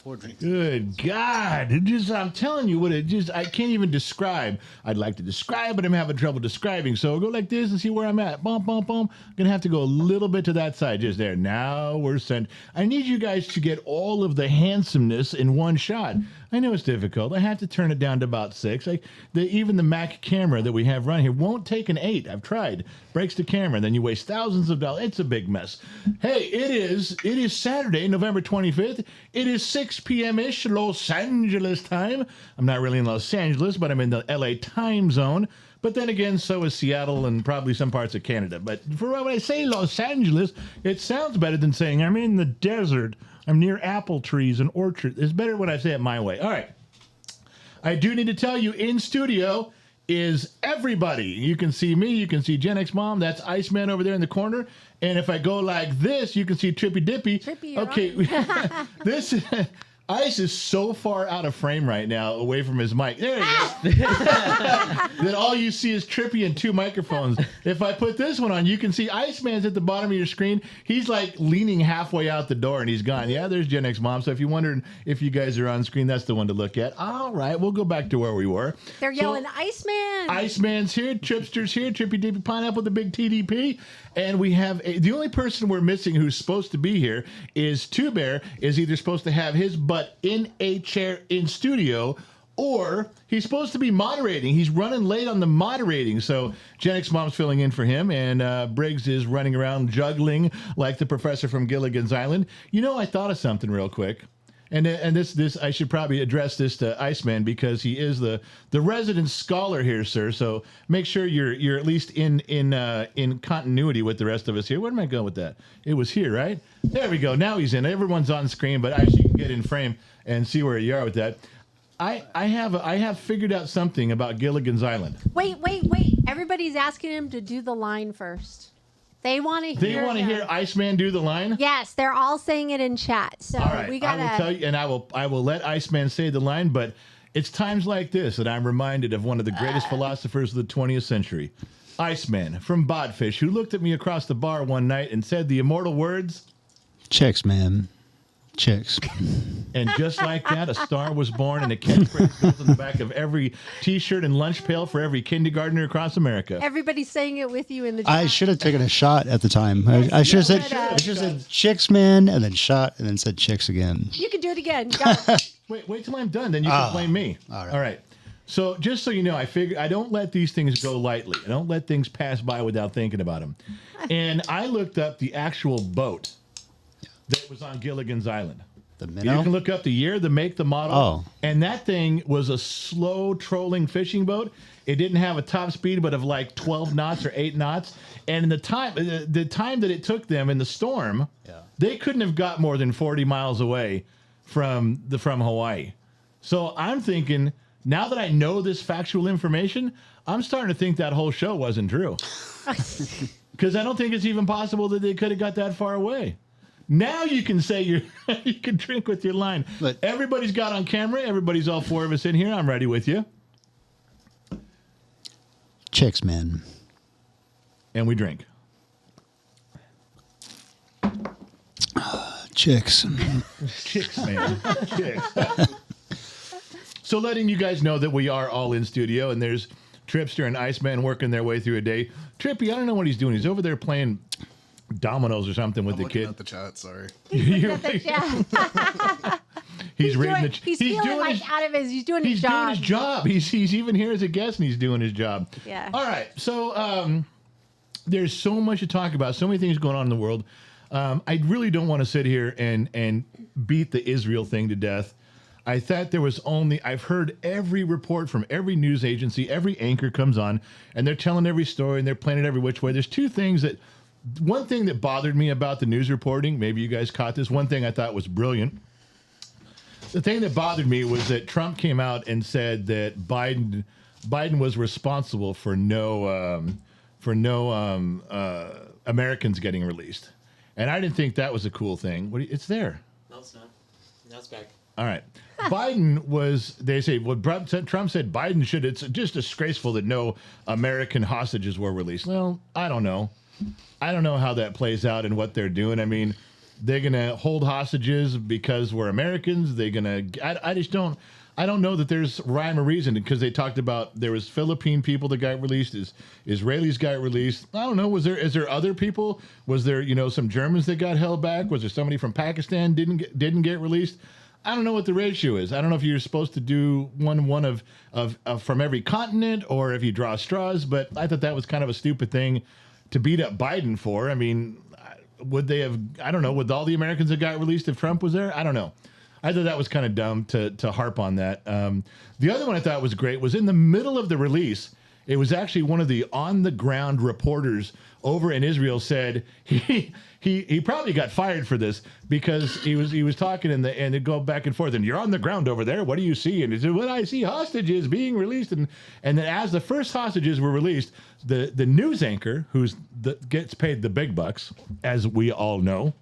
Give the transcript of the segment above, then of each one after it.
Poor drinks. Good God. I'm telling you I can't even describe. I'd like to describe, but I'm having trouble describing. So I'll go like this and see where I'm at. Bump, bump, bump. I'm going to have to go a little bit to that side. Just there. Now we're sent. I need you guys to get all of the handsomeness in one shot. I know it's difficult. I have to turn it down to about 6. Even the Mac camera that we have running here won't take an 8. I've tried. Breaks the camera. Then you waste thousands of dollars. It's a big mess. Hey, it is Saturday, November 25th. It is 6 p.m.-ish Los Angeles time. I'm not really in Los Angeles, but I'm in the LA time zone. But then again, so is Seattle and probably some parts of Canada. But when I say Los Angeles, it sounds better than saying I'm in the desert. I'm near apple trees and orchards. It's better when I say it my way. All right. I do need to tell you, in studio is everybody. You can see me. You can see Gen X Mom. That's Iceman over there in the corner. And if I go like this, you can see Trippy Dippy. Trippy, okay. This Ice is so far out of frame right now, away from his mic. There he is. That all you see is Trippy and 2 microphones. If I put this one on, you can see Iceman's at the bottom of your screen. He's like leaning halfway out the door and he's gone. Yeah, there's Gen X Mom. So if you wondered if you guys are on screen, that's the one to look at. All right, we'll go back to where we were. They're yelling, Iceman. Iceman's here. Tripster's here. Trippy Dippy Pineapple, the big TDP. And we have the only person we're missing who's supposed to be here is Two Bear. Is either supposed to have his butt in a chair in studio, or he's supposed to be moderating. He's running late on the moderating, so Gen X Mom's filling in for him, and Briggs is running around juggling like the professor from Gilligan's Island. You know, I thought of something real quick. And this I should probably address this to Iceman because he is the resident scholar here, sir. So make sure you're at least in continuity with the rest of us here. Where am I going with that? It was here, right? There we go. Now he's in. Everyone's on screen, but I should get in frame and see where you are with that. I have figured out something about Gilligan's Island. Wait. Everybody's asking him to do the line first. They want to hear Iceman do the line? Yes, they're all saying it in chat. So all right, we gotta. I will tell you, and I will let Iceman say the line. But it's times like this that I'm reminded of one of the greatest philosophers of the 20th century, Iceman from Bodfish, who looked at me across the bar one night and said the immortal words, "Chicks, man, chicks." And just like that, a star was born, and a catchphrase goes on the back of every T-shirt and lunch pail for every kindergartner across America. Everybody's saying it with you in the chat. I should have taken a shot at the time. I should have said "chicks, man," and then shot, and then said "chicks" again. You can do it again. Go. Wait till I'm done, then you can blame me. All right. So just so you know, I figure I don't let these things go lightly. I don't let things pass by without thinking about them. And I looked up the actual boat that was on Gilligan's Island. The minnow? You can look up the year, the make, the model. Oh. And that thing was a slow trolling fishing boat. It didn't have a top speed, but of like 12 knots or 8 knots. And in the time that it took them in the storm, they couldn't have got more than 40 miles away from Hawaii. So I'm thinking, now that I know this factual information, I'm starting to think that whole show wasn't true. Because I don't think it's even possible that they could have got that far away. Now you can say you can drink with your line. But everybody's got on camera. Everybody's all 4 of us in here. I'm ready with you. Chicks, man. And we drink. Chicks. Chicks, man. Chicks. So letting you guys know that we are all in studio, and there's Tripster and Iceman working their way through a day. Trippy, I don't know what he's doing. He's over there playing dominoes or something with the kid. At the chat, sorry. He's reading the chat. He's feeling like out of his. He's doing his job. He's doing his job. He's even here as a guest, and he's doing his job. Yeah. All right. So there's so much to talk about. So many things going on in the world. I really don't want to sit here and beat the Israel thing to death. I thought there was I've heard every report from every news agency, every anchor comes on, and they're telling every story, and they're playing it every which way. There's one thing that bothered me about the news reporting, maybe you guys caught this, one thing I thought was brilliant. The thing that bothered me was that Trump came out and said that Biden was responsible for no Americans getting released. And I didn't think that was a cool thing. It's there. No, it's not. Now it's back. All right. They say, Trump said Biden it's just disgraceful that no American hostages were released. Well, I don't know. I don't know how that plays out and what they're doing. I mean, They're gonna hold hostages because we're Americans. They're gonna. I just don't. I don't know that there's rhyme or reason, because they talked about there was Philippine people that got released, Israelis got released. I don't know. Is there other people? Was there some Germans that got held back? Was there somebody from Pakistan didn't get released? I don't know what the ratio is. I don't know if you're supposed to do one of from every continent, or if you draw straws. But I thought that was kind of a stupid thing to beat up Biden for. I mean, would they have? I don't know. Would all the Americans that got released if Trump was there? I don't know. I thought that was kind of dumb to harp on that. The other one I thought was great was in the middle of the release. It was actually one of the on-the-ground reporters over in Israel said he probably got fired for this, because he was talking and they go back and forth, and you're on the ground over there. What do you see? And he said, "Well, I see hostages being released." And then as the first hostages were released, the news anchor, gets paid the big bucks, as we all know.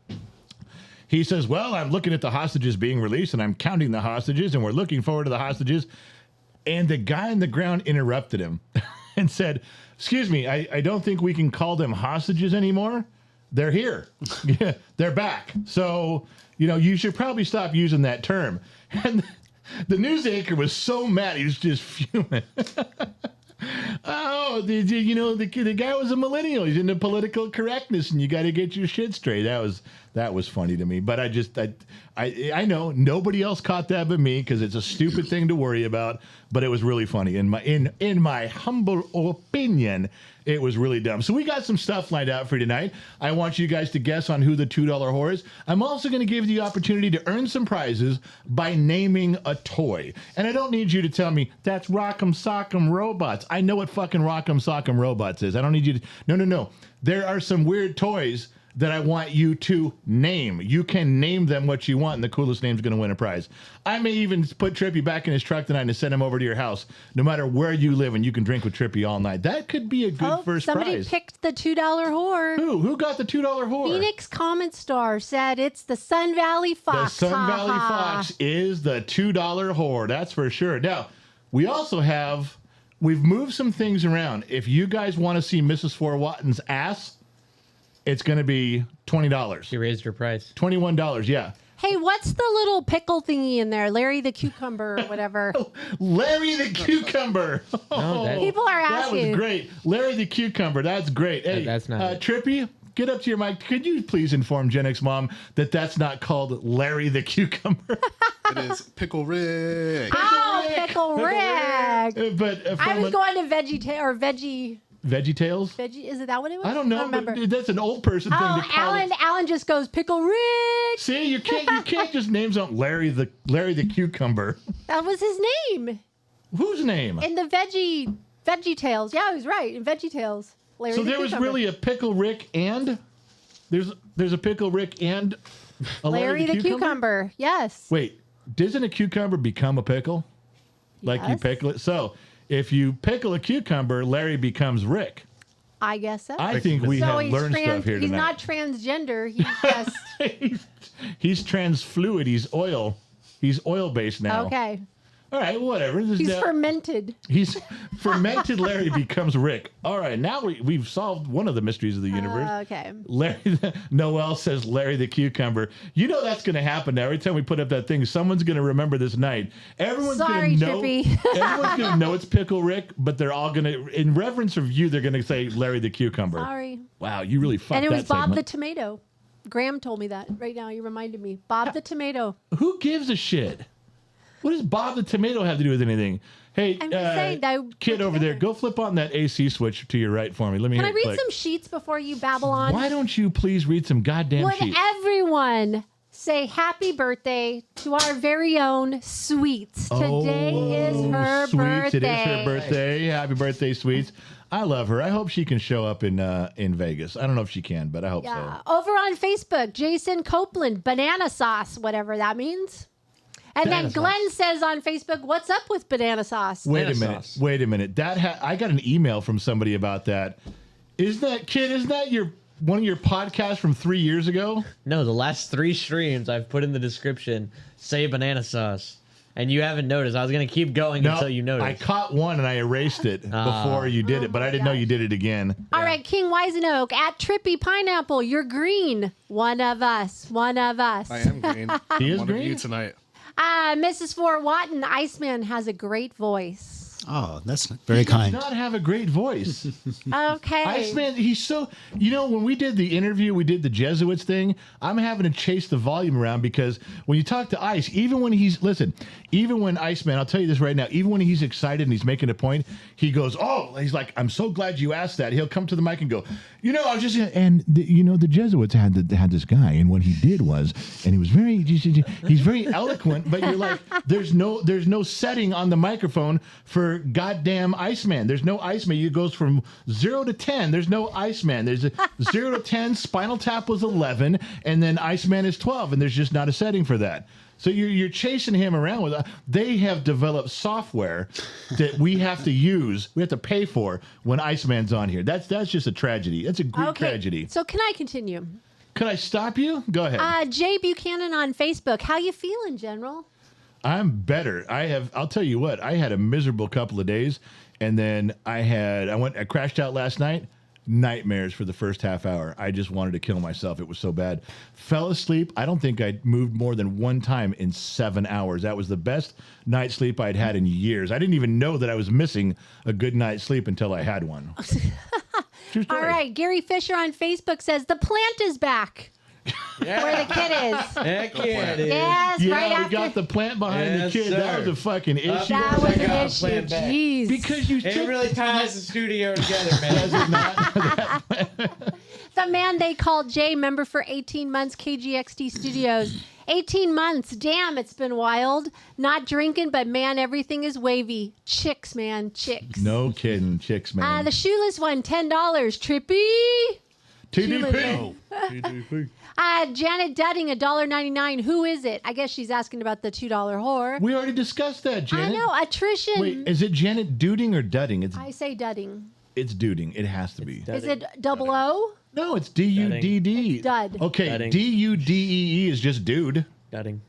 He says, "Well, I'm looking at the hostages being released, and I'm counting the hostages, and we're looking forward to the hostages." And the guy on the ground interrupted him and said, "Excuse me, I don't think we can call them hostages anymore. They're here. Yeah, they're back. So, you should probably stop using that term." And the news anchor was so mad. He was just fuming. Oh, the guy was a millennial. He's into political correctness, and you got to get your shit straight. That was funny to me. But I know nobody else caught that but me, because it's a stupid thing to worry about. But it was really funny. In my humble opinion, it was really dumb. So we got some stuff lined out for you tonight. I want you guys to guess on who the $2 whore is. I'm also going to give you the opportunity to earn some prizes by naming a toy. And I don't need you to tell me that's Rock'em Sock'em Robots. I know what fucking Rock'em Sock'em Robots is. I don't need you to. No. There are some weird toys that I want you to name. You can name them what you want, and the coolest name's going to win a prize. I may even put Trippy back in his truck tonight and send him over to your house, no matter where you live, and you can drink with Trippy all night. That could be a good first somebody prize. Somebody picked the $2 whore. Who got the $2 whore? Phoenix Comment Star said it's the Sun Valley Fox. The Sun Valley Fox is the $2 whore. That's for sure. Now, we also we've moved some things around. If you guys want to see Mrs. Four Watton's ass, it's going to be $20. She raised her price. $21, yeah. Hey, what's the little pickle thingy in there? Larry the Cucumber or whatever. Larry the Cucumber. People are asking. That was great. Larry the Cucumber. That's great. Hey, that's not Trippy, get up to your mic. Could you please inform Gen X Mom that that's not called Larry the Cucumber? It is Pickle Rick. Oh, Pickle Rick. But I was going to Veggie. Veggie Tales? Is it that what it was? I don't know. But that's an old person thing to call Alan just goes Pickle Rick. See, you can't just name something Larry the Cucumber. That was his name. Whose name? In the Veggie Tales. Yeah, he was right. In Veggie Tales. Larry So the there was Cucumber. really a Pickle Rick and there's a Pickle Rick and a Larry the Cucumber. Yes. Wait, doesn't a cucumber become a pickle? Like you Yes. pickle it? So if you pickle a cucumber, Larry becomes Rick. I guess so. I think we have learned stuff here he's tonight. not transgender. He's just He's transfluid. He's oil. He's oil based now. okay. All right, whatever. He's fermented. He's fermented. Larry becomes Rick. All right, now we've solved one of the mysteries of the universe. Okay. Noel says Larry the Cucumber. You know that's going to happen now. Every time we put up that thing, someone's going to remember this night. Everyone's going to know. Trippy. Everyone's going to know it's Pickle Rick, but they're all going to, in reverence of you, they're going to say Larry the Cucumber. Sorry. Wow, you really fucked And it that was Bob segment. the Tomato. Graham told me that right now. You reminded me. Bob the Tomato. Who gives a shit? What does Bob the Tomato have to do with anything? Hey, I'm just saying that kid we're over there, together. go flip on that AC switch to your right for me. Let me Can hear I it read click. some sheets before you babble on? Why don't you please read some goddamn Would sheets? everyone say happy birthday to our very own Sweets? Today is her Sweets, birthday. it is her birthday. Happy birthday, Sweets. I love her. I hope she can show up in Vegas. I don't know if she can, but I hope Yeah. so. Over on Facebook, Jason Copeland, banana sauce, whatever that means. And Banana then Glenn says on Facebook, what's up with banana sauce? Wait a Banana minute. sauce. Wait a minute. I got an email from somebody about that. Isn't that one of your podcasts from 3 years ago? No, the last 3 streams I've put in the description say banana sauce. and you haven't noticed. I was gonna keep going until you noticed. I caught one and I erased it before you did it, but I didn't know you did it again. All right, King Wisenoak at Trippy Pineapple. You're green. One of us. One of us. I am green. He is One green? of you tonight. Mrs. Fort Watton, Iceman has a great voice. Oh, that's very kind. Does not have a great voice. Okay. Iceman, he's so, when we did the interview, we did the Jesuits thing, I'm having to chase the volume around because when you talk to Ice, even when Iceman, I'll tell you this right now, even when he's excited and he's making a point, he goes, he's like, I'm so glad you asked that. He'll come to the mic and go, I was just, the Jesuits had this guy, and what he did was, and he was he's very eloquent, but you're like, there's no setting on the microphone for goddamn Iceman. There's no Iceman. It goes from 0 to 10. There's no Iceman. There's a 0 to 10. Spinal Tap was 11, and then Iceman is 12, and there's just not a setting for that. So you're chasing him around with. They have developed software that we have to use. We have to pay for when Iceman's on here. That's just a tragedy. That's a Greek tragedy. So can I continue? Could I stop you? Go ahead. Jay Buchanan on Facebook. How you feeling, General? I'm better. I'll tell you what, I had a miserable couple of days, and then I crashed out last night. Nightmares for the first half hour. I just wanted to kill myself. It was so bad. Fell asleep. I don't think I moved more than one time in 7 hours. That was the best night's sleep I'd had in years. I didn't even know that I was missing a good night's sleep until I had one. True story. All right. Gary Fisher on Facebook says the plant is back. Where the kid is. Heck yeah, it is. Yes, Yeah, right we after. got the plant behind the Yes, kid. That sir. was a fucking issue. That was I got an a issue. plant back. Jeez. Because you It really ties the studio together, man. Does it not? The man they called Jay, member for 18 months, KGXT Studios. 18 months. Damn, it's been wild. Not drinking, but man, everything is wavy. Chicks, man. Chicks. No kidding. Chicks, man. The shoeless one, $10. Trippy. TDP. TDP. Janet Dudding, $1.99. Who is it? I guess she's asking about the $2 whore. We already discussed that, Janet. I know. Attrition. Wait, is it Janet Duding or Dudding? I say Dudding. It's Duding. It has to be. Is it double O? No, it's D-U-D-D. It's Dud. Okay, Dudding. D-U-D-E-E is just dude. Dudding.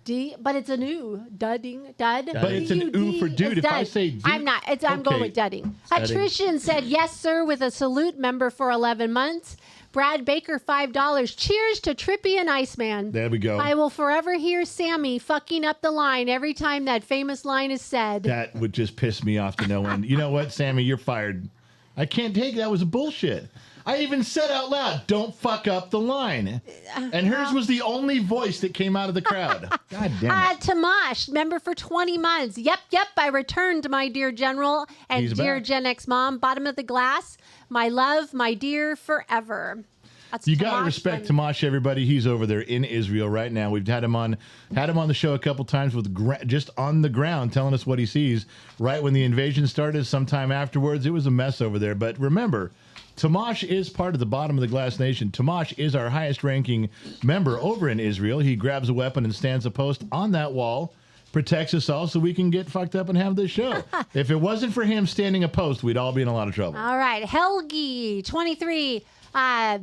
But it's an ooh. Dudding. Dud. But it's an ooh for dude. It's If I dud. say dude- I'm not. I'm going Okay. with Dudding. Dudding. Attrition said, yes, sir, with a salute, member for 11 months. Brad Baker, $5. Cheers to Trippy and Iceman. There we go. I will forever hear Sammy fucking up the line every time that famous line is said. That would just piss me off to no end. You know what, Sammy? You're fired. I can't take it. That was bullshit. I even said out loud, don't fuck up the line. And hers was the only voice that came out of the crowd. God damn it. Tamash, member for 20 months. Yep, I returned, my dear General and He's dear back. Gen X mom. Bottom of the glass. My love, my dear, forever. That's You gotta Tamash respect from- Tamash, everybody. He's over there in Israel right now. We've had him on the show a couple times with just on the ground, telling us what he sees. Right when the invasion started, sometime afterwards, it was a mess over there. But remember, Tamash is part of the Bottom of the Glass Nation. Tamash is our highest-ranking member over in Israel. He grabs a weapon and stands a post on that wall, protects us all, so we can get fucked up and have this show. If it wasn't for him standing a post, we'd all be in a lot of trouble. All right, Helgi, 23. I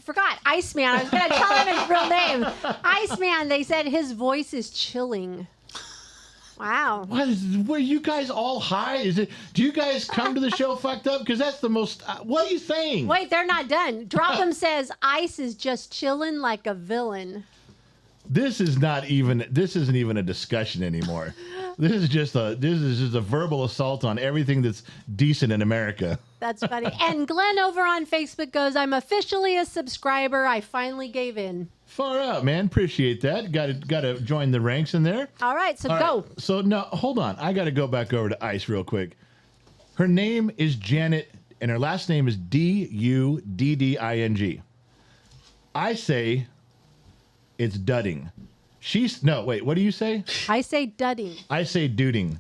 forgot. Iceman. I was going to tell him his real name. Iceman, they said his voice is chilling. Wow. Were you guys all high? Do you guys come to the show fucked up? Because that's the most. What are you saying? Wait, they're not done. Dropham says Ice is just chilling like a villain. This isn't even a discussion anymore. This is just a verbal assault on everything that's decent in America. That's funny. And Glenn over on Facebook goes, I'm officially a subscriber. I finally gave in. Far out, man. Appreciate that. Got to join the ranks in there. All right, so All go. right. So now, hold on. I got to go back over to Ice real quick. Her name is Janet, and her last name is Dudding. I say it's Dudding. Wait, what do you say? I say Dudding. I say Duding.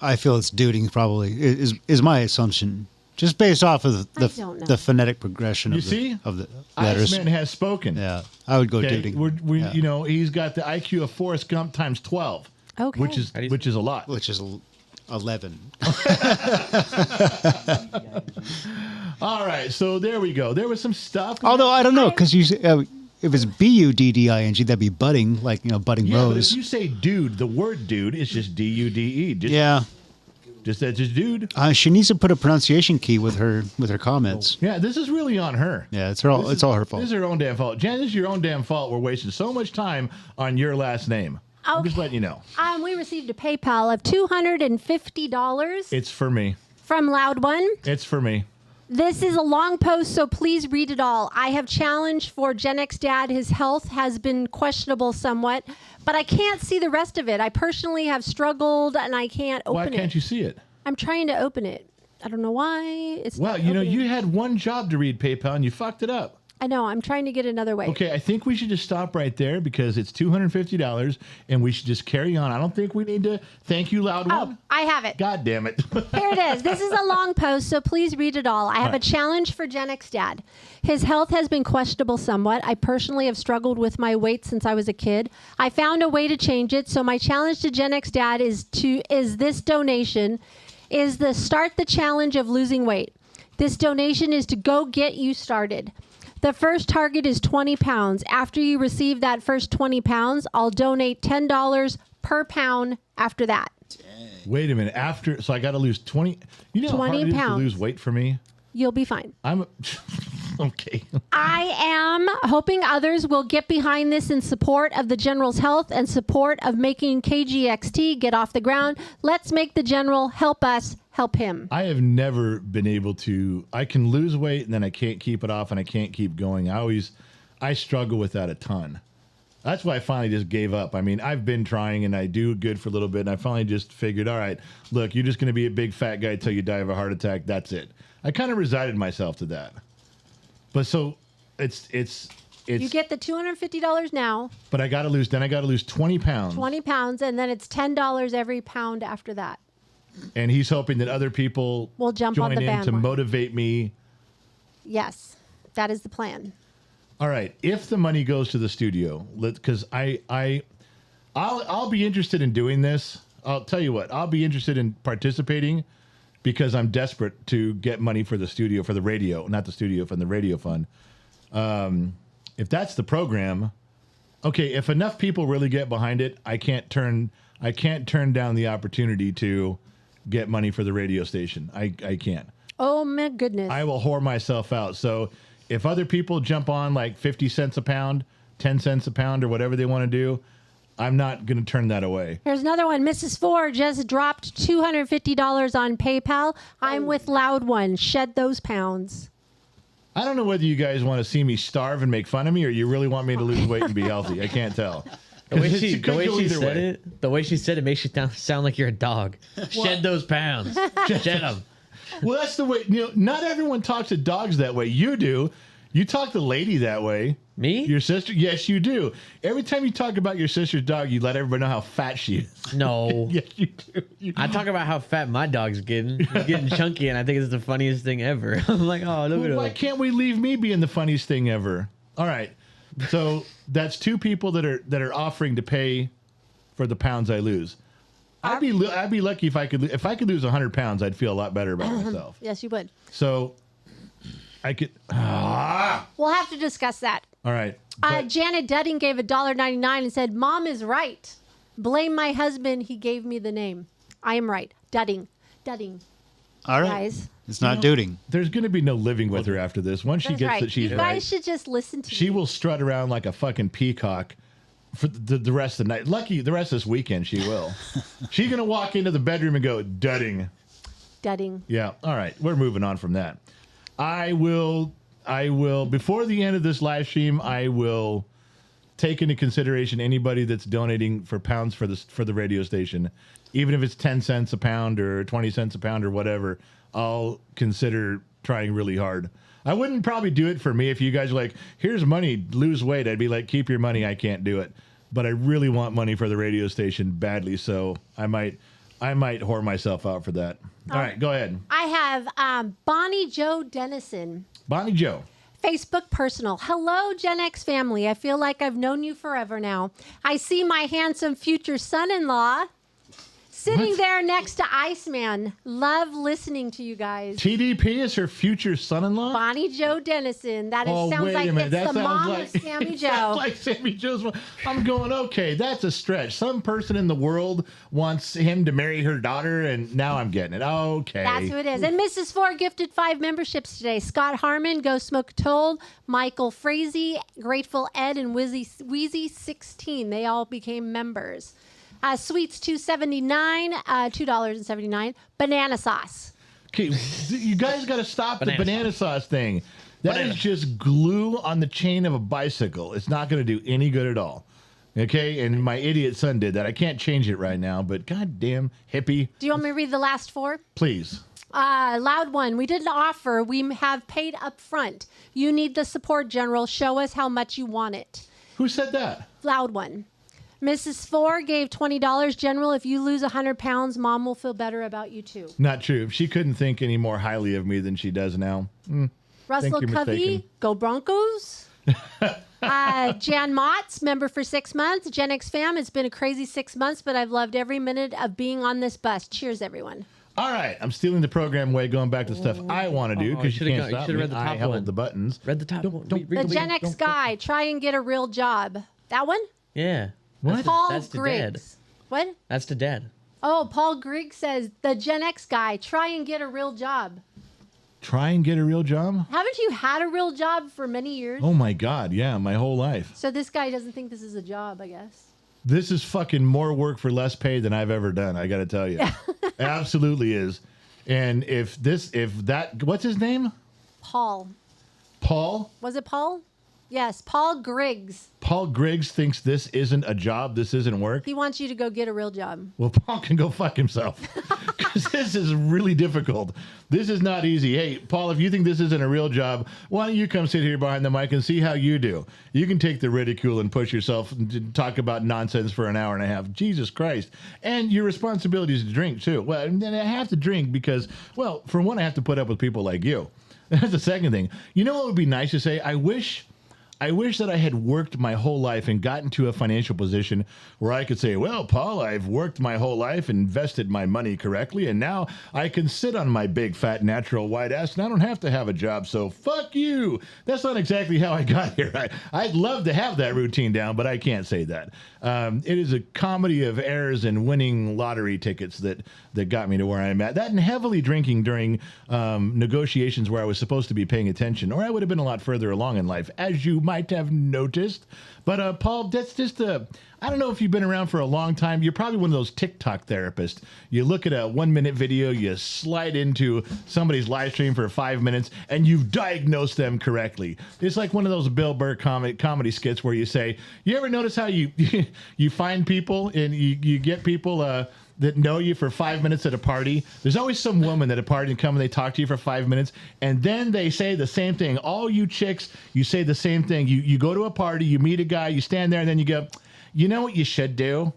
I feel it's Duding probably is my assumption, just based off of I don't know. the phonetic progression You of see? the letters. Iceman has spoken. Yeah, I would go Okay, Duding. Yeah. He's got the IQ of Forrest Gump times 12. Okay. Which is a lot. Which is 11. All right, so there we go. There was some stuff. Although I don't know, because if it's budding, that'd be budding, like budding Yeah, but if rose. you say dude, the word dude is just dude. Yeah, That's just dude. she needs to put a pronunciation key with her comments. Yeah, this is really on her. Yeah, it's all her fault. This is her own damn fault. Jan, this is your own damn fault. We're wasting so much time on your last name. I'm just letting you know. We received a PayPal of $250 It's for me. from Loud One. It's for me. This is a long post, so please read it all. I have challenged for Gen X Dad. His health has been questionable somewhat, but I can't see the rest of it. I personally have struggled, and I can't open it. Why can't you see it? I'm trying to open it. I don't know why. It's Well, not you know, opening. you had one job to read PayPal, and you fucked it up. I know. I'm trying to get another way. Okay, I think we should just stop right there because it's $250, and we should just carry on. I don't think we need to thank you, Loud One. Oh, I have it. God damn it. Here it is. This is a long post, so please read it all. I have a challenge for Gen X Dad. His health has been questionable somewhat. I personally have struggled with my weight since I was a kid. I found a way to change it, so my challenge to Gen X Dad is this donation, is the start the challenge of losing weight. This donation is to go get you started. The first target is 20 pounds. After you receive that first 20 pounds, I'll donate $10 per pound after that. Wait a minute. So I got to lose 20. You know how 20 hard it is to pounds. lose weight for me? You'll be fine. I'm okay. I am hoping others will get behind this in support of the General's health and support of making KGXT get off the ground. Let's make the General help us help him. I have never been able to. I can lose weight and then I can't keep it off and I can't keep going. I struggle with that a ton. That's why I finally just gave up. I mean, I've been trying and I do good for a little bit, and I finally just figured, all right, look, you're just going to be a big fat guy till you die of a heart attack. That's it. I kind of resigned myself to that. But so it's You get the $250 now, but I got to lose 20 pounds. 20 pounds, and then it's $10 every pound after that. And he's hoping that other people will jump on join the in to bandwagon. motivate me. Yes, that is the plan. All right, if the money goes to the studio, because I'll be interested in doing this. I'll tell you what, I'll be interested in participating because I'm desperate to get money for the studio, for the radio, not the studio, from the radio fund. If that's the program, okay. If enough people really get behind it, I can't turn down the opportunity to get money for the radio station. I can't. Oh my goodness. I will whore myself out. So if other people jump on like 50 cents a pound, 10 cents a pound, or whatever they want to do, I'm not going to turn that away. Here's another one. Mrs. Ford just dropped $250 on PayPal. I'm with Loud One. Shed those pounds. I don't know whether you guys want to see me starve and make fun of me, or you really want me to lose weight and be healthy. I can't tell. The way she said it makes you sound like you're a dog. Shed those pounds. Shed them. Well, that's the way. Not everyone talks to dogs that way. You do. You talk to Lady that way. Me? Your sister? Yes, you do. Every time you talk about your sister's dog, you let everybody know how fat she is. No. Yes, you do. I talk about how fat my dog's getting. He's getting chunky, and I think it's the funniest thing ever. I'm like, oh, look at Why him. can't we leave me being the funniest thing ever? All right. So that's two people that are offering to pay for the pounds I lose. I'd be lucky if I could lose 100 pounds. I'd feel a lot better about myself. Yes, you would. So I could. We'll have to discuss that. All right. Janet Dudding gave $1.99 and said, Mom is right. Blame my husband. He gave me the name. I am right. Dudding. All right. Guys. It's not dooting. There's going to be no living with her after this. Once she That's gets right. that she's you right, guys should just listen to she me. will strut around like a fucking peacock for the rest of the night. Lucky the rest of this weekend she will. She's going to walk into the bedroom and go, Dudding. Yeah. All right. We're moving on from that. I will, before the end of this live stream, I will take into consideration anybody that's donating for pounds for the radio station. Even if it's 10 cents a pound or 20 cents a pound or whatever, I'll consider trying really hard. I wouldn't probably do it for me. If you guys are like, here's money, lose weight, I'd be like, keep your money. I can't do it. But I really want money for the radio station badly. So I might whore myself out for that. All right, go ahead. I have Bonnie Jo Dennison. Bonnie Jo. Facebook personal. Hello, Gen X family. I feel like I've known you forever now. I see my handsome future son-in-law Sitting there next to Iceman. Love listening to you guys. TDP is her future son-in-law? Bonnie Joe Dennison. That Oh, sounds wait like a minute. it's That the sounds mom like of Sammy it sounds Joe. like Sammy Joe's mom. I'm going, okay, that's a stretch. Some person in the world wants him to marry her daughter, and now I'm getting it. Okay. That's who it is. And Mrs. Four gifted 5 memberships today. Scott Harmon, Go Smoke a Toll, Michael Frazee, Grateful Ed, and Wheezy 16. They all became members. Sweets $2.79, $2.79. Banana sauce. Okay, you guys got to stop the banana sauce thing. That Banana. is just glue on the chain of a bicycle. It's not going to do any good at all. Okay, and my idiot son did that. I can't change it right now, but goddamn hippie, Do you want me to read the last 4? please. Loud one. We didn't offer. We have paid up front. You need the support, General. Show us how much you want it. Who said that? Loud one. Mrs. Four gave $20. General, if you lose 100 pounds, Mom will feel better about you too. Not true. She couldn't think any more highly of me than she does now. Russell you're Covey, mistaken. go Broncos. Jan Motts, member for 6 months. Gen X fam, it's been a crazy 6 months, but I've loved every minute of being on this bus. Cheers, everyone. All right, I'm stealing the program way, going back to stuff I want to do because you should've can't gone- you stop should've me. read the I top held one. the buttons. Read the top one. The Gen X guy, try and get a real job. That one? Yeah. What? Paul That's to Dad. Griggs. What? That's to Dad. Oh, Paul Griggs says, the Gen X guy, try and get a real job. Try and get a real job? Haven't you had a real job for many years? Oh my God, yeah, my whole life. So this guy doesn't think this is a job, I guess. This is fucking more work for less pay than I've ever done. I got to tell you, it absolutely is. And if that, what's his name? Paul. Paul? Was it Paul? Yes, Paul Griggs. Paul Griggs thinks this isn't a job. This isn't work. He wants you to go get a real job. Well, Paul can go fuck himself because this is really difficult. This is not easy. Hey, Paul, if you think this isn't a real job, why don't you come sit here behind the mic and see how you do? You can take the ridicule and push yourself and talk about nonsense for an hour and a half. Jesus Christ. And your responsibility is to drink, too. Well, and then I have to drink because, well, for one, I have to put up with people like you. That's the second thing. You know what would be nice to say? I wish that I had worked my whole life and gotten to a financial position where I could say, well, Paul, I've worked my whole life, invested my money correctly, and now I can sit on my big, fat, natural white ass, and I don't have to have a job, so fuck you. That's not exactly how I got here. I'd love to have that routine down, but I can't say that. It is a comedy of errors and winning lottery tickets that got me to where I'm at. That and heavily drinking during negotiations where I was supposed to be paying attention, or I would have been a lot further along in life, as you might have noticed. But Paul, that's just I don't know if you've been around for a long time. You're probably one of those TikTok therapists. You look at a 1-minute video, you slide into somebody's live stream for 5 minutes, and you've diagnosed them correctly. It's like one of those Bill Burr comedy skits where you say, you ever notice how you you find people and you get people that know you for 5 minutes at a party? There's always some woman at a party and come and they talk to you for 5 minutes, and then they say the same thing. All you chicks, you say the same thing. You go to a party, you meet a guy, you stand there, and then you go, you know what you should do?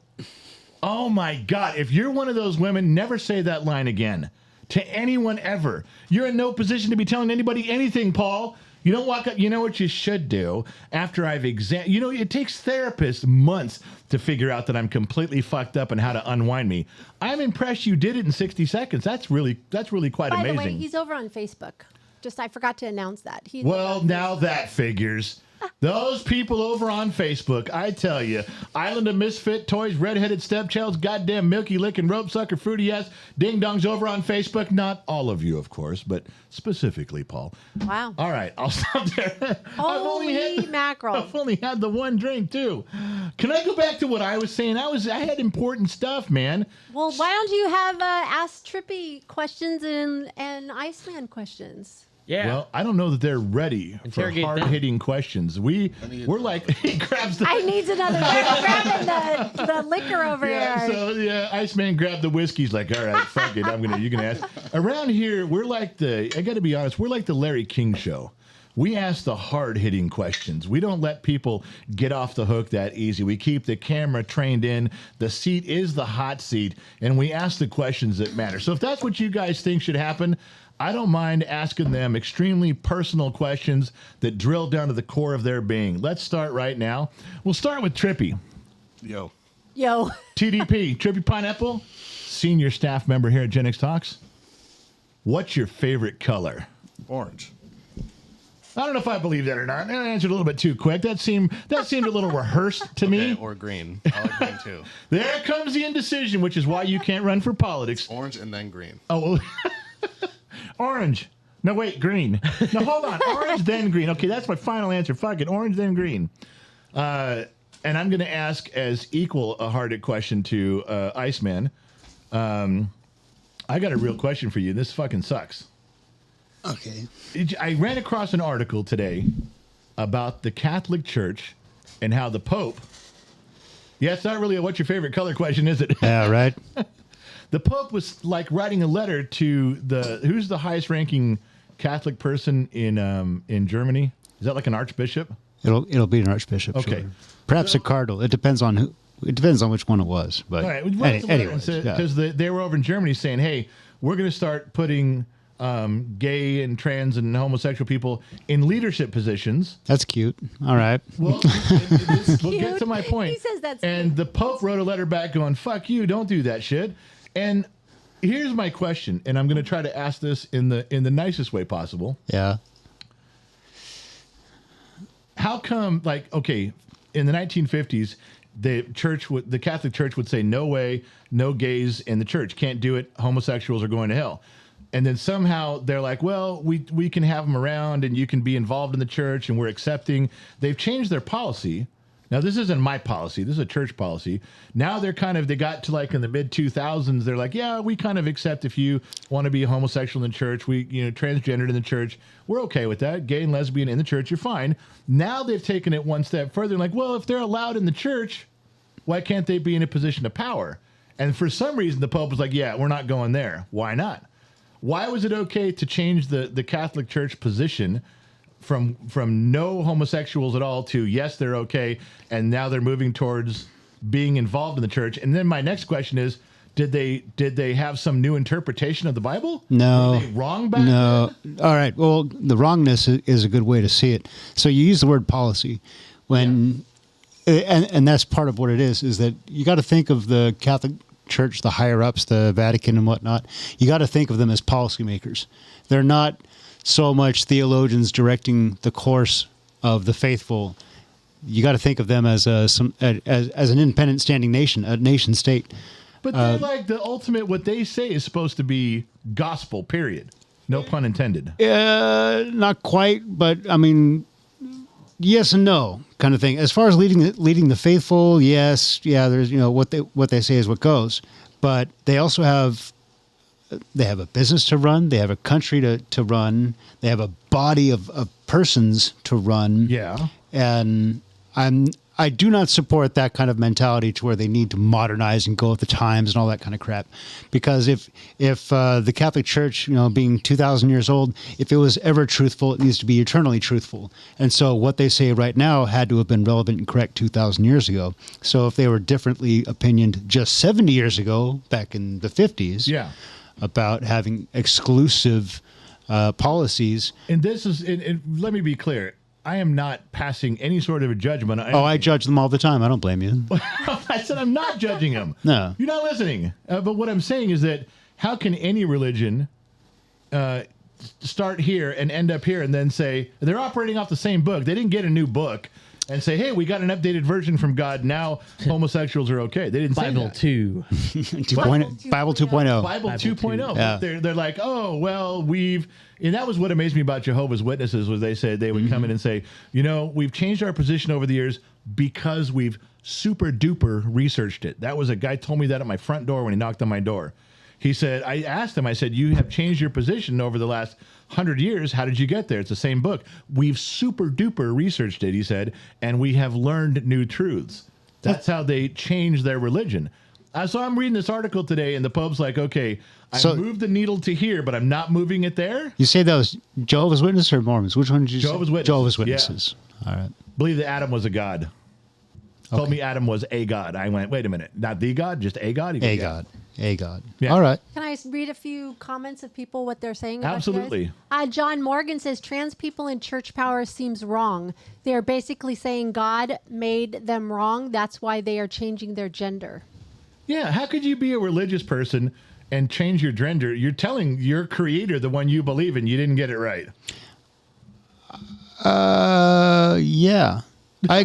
Oh my God, if you're one of those women, never say that line again to anyone ever. You're in no position to be telling anybody anything, Paul. You don't walk up. You know what you should do after I've examined. You know, it takes therapists months to figure out that I'm completely fucked up and how to unwind me. I'm impressed you did it in 60 seconds. That's really quite By amazing. the way, he's over on Facebook. Just I forgot to announce that. He's Well, now that figures. Those people over on Facebook, I tell you, Island of Misfit Toys, Redheaded Stepchilds, goddamn Milky Licking Rope Sucker, Fruity Ass, Ding Dongs over on Facebook. Not all of you, of course, but specifically Paul. Wow. All right, I'll stop there. Holy mackerel. I've only had the one drink, too. Can I go back to what I was saying? I had important stuff, man. Well, why don't you have Ask Trippy questions and Iceman questions? Yeah. Well, I don't know that they're ready for Interrogate them. hard-hitting questions. We're like, he grabs the... I needs another grabbing the liquor over Yeah, here. so yeah, Iceman grabbed the whiskey. He's like, all right, fuck it, you can ask. Around here, we're like I got to be honest, we're like the Larry King Show. We ask the hard-hitting questions. We don't let people get off the hook that easy. We keep the camera trained in. The seat is the hot seat, and we ask the questions that matter. So if that's what you guys think should happen, I don't mind asking them extremely personal questions that drill down to the core of their being. Let's start right now. We'll start with Trippy. Yo. Yo. TDP, Trippy Pineapple, senior staff member here at Gen X Talks. What's your favorite color? Orange. I don't know if I believe that or not. I answered a little bit too quick. That seemed a little rehearsed to me. Okay, or green. I like green too. There comes the indecision, which is why you can't run for politics. Orange and then green. Oh, well, orange. No, wait, green. No, hold on. Orange, then green. Okay, that's my final answer. Fuck it. Orange, then green. And I'm going to ask as equal a hearted question to Iceman. I got a real question for you. This fucking sucks. Okay. I ran across an article today about the Catholic Church and how the Pope. Yeah, it's not really a what's your favorite color question, is it? Yeah, right. The Pope was like writing a letter to who's the highest ranking Catholic person in Germany? Is that like an archbishop? It'll be an archbishop. Okay. Sure. Perhaps a cardinal. It depends on who. It depends on which one it was. But All right. anyways, Because they were over in Germany saying, hey, we're going to start putting gay and trans and homosexual people in leadership positions. that's cute. All right. Well, we'll get to my point. He says that's and cute. the Pope wrote a letter back going, fuck you, don't do that shit. And here's my question, and I'm going to try to ask this in the nicest way possible. Yeah. How come, like, okay, in the 1950s, the Catholic Church would say, no way, no gays in the church, can't do it, homosexuals are going to hell. And then somehow they're like, well, we can have them around and you can be involved in the church and we're accepting. They've changed their policy. Now, this isn't my policy. This is a church policy. Now they got to like in the mid 2000s. They're like, yeah, we kind of accept if you want to be a homosexual in the church, transgendered in the church. We're okay with that. Gay and lesbian in the church, you're fine. Now they've taken it one step further. Like, well, if they're allowed in the church, why can't they be in a position of power? And for some reason, the Pope was like, yeah, we're not going there. Why not? Why was it okay to change the Catholic Church position from no homosexuals at all to yes, they're okay, and now they're moving towards being involved in the church? And then my next question is, did they have some new interpretation of the Bible? No. Were they wrong back No. then? All right. Well, the wrongness is a good way to see it. So you use the word policy when, and that's part of what it is that you got to think of the Catholic Church, the higher ups, the Vatican and whatnot. You got to think of them as policymakers. They're not so much theologians directing the course of the faithful. You got to think of them as as an independent standing nation, a nation state. But they're like the ultimate, what they say is supposed to be gospel, period. No pun intended. Not quite, but I mean, yes and no kind of thing. As far as leading the faithful, yes, yeah, there's, what they say is what goes. But they also have a business to run, they have a country to run, they have a body of persons to run. Yeah. And I do not support that kind of mentality to where they need to modernize and go with the times and all that kind of crap. Because if the Catholic Church, being 2,000 years old, if it was ever truthful, it needs to be eternally truthful. And so what they say right now had to have been relevant and correct 2,000 years ago. So if they were differently opinioned just 70 years ago, back in the 50s, about having exclusive policies. And this is, let me be clear. I am not passing any sort of a judgment. I judge them all the time. I don't blame you. I said I'm not judging them. No. You're not listening. But what I'm saying is that how can any religion start here and end up here and then say they're operating off the same book? They didn't get a new book and say, hey, we got an updated version from God. Now homosexuals are okay. They didn't say Bible that. 2. Bible 2.0. Bible 2.0. Yeah. They're like, oh, well, and that was what amazed me about Jehovah's Witnesses was they said they would come in and say, we've changed our position over the years because we've super duper researched it. That was a guy told me that at my front door when he knocked on my door. He said, I asked him, I said, you have changed your position over the last 100 years. How did you get there? It's the same book. We've super duper researched it, he said, and we have learned new truths. That's how they changed their religion. So I'm reading this article today, and the Pope's like, okay, I moved the needle to here, but I'm not moving it there. You say that was Jehovah's Witnesses or Mormons? Which one did you say? Witnesses. Jehovah's Witnesses. Yeah. All right. Believe that Adam was a god. Told me Adam was a god. I went, wait a minute, not the god, just a god? A god. A god. Yeah. All right. Can I read a few comments of people, what they're saying about Absolutely. you guys? John Morgan says, trans people in church power seems wrong. They are basically saying God made them wrong. That's why they are changing their gender. Yeah, how could you be a religious person and change your gender? You're telling your creator, the one you believe in, you didn't get it right. Yeah. I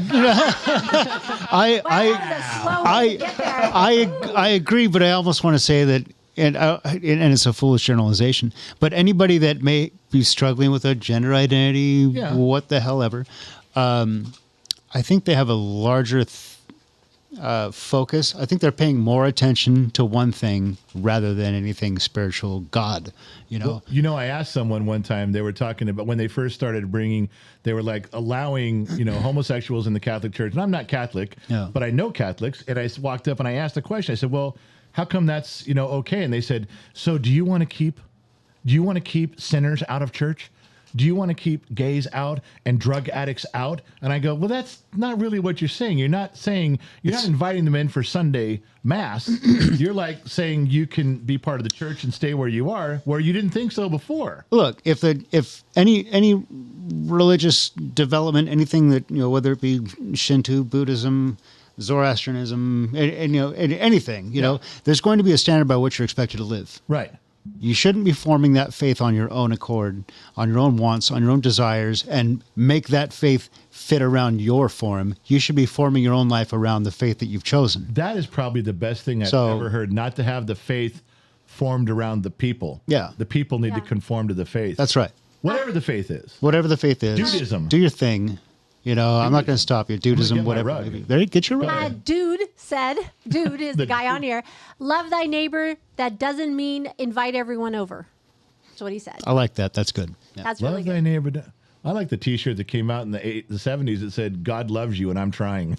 agree, but I almost want to say that, and it's a foolish generalization, but anybody that may be struggling with a gender identity, what the hell ever, I think they have a larger focus. I think they're paying more attention to one thing rather than anything spiritual, God, you know? Well, I asked someone one time, they were talking about when they first started they were like allowing, homosexuals in the Catholic Church. And I'm not Catholic, but I know Catholics. And I walked up and I asked a question. I said, well, how come that's, okay? And they said, so do you want to keep sinners out of church? Do you want to keep gays out and drug addicts out? And I go, well, that's not really what you're saying. You're not inviting them in for Sunday mass. You're like saying you can be part of the church and stay where you are, where you didn't think so before. Look, if any religious development, anything that, whether it be Shinto, Buddhism, Zoroastrianism, anything, there's going to be a standard by which you're expected to live. Right. You shouldn't be forming that faith on your own accord, on your own wants, on your own desires, and make that faith fit around your form. You should be forming your own life around the faith that you've chosen. That is probably the best thing I've ever heard, not to have the faith formed around the people. Yeah. The people need to conform to the faith. That's right. Whatever the faith is. Whatever the faith is. Dudism. Do your thing. I'm not going to stop you. Dudism, whatever. There, get your rug. Dude is the guy on here. Love thy neighbor. That doesn't mean invite everyone over. That's what he said. I like that. That's good. Yeah. That's Love really thy good. neighbor. I like the T-shirt that came out in the 70s that said, God loves you and I'm trying.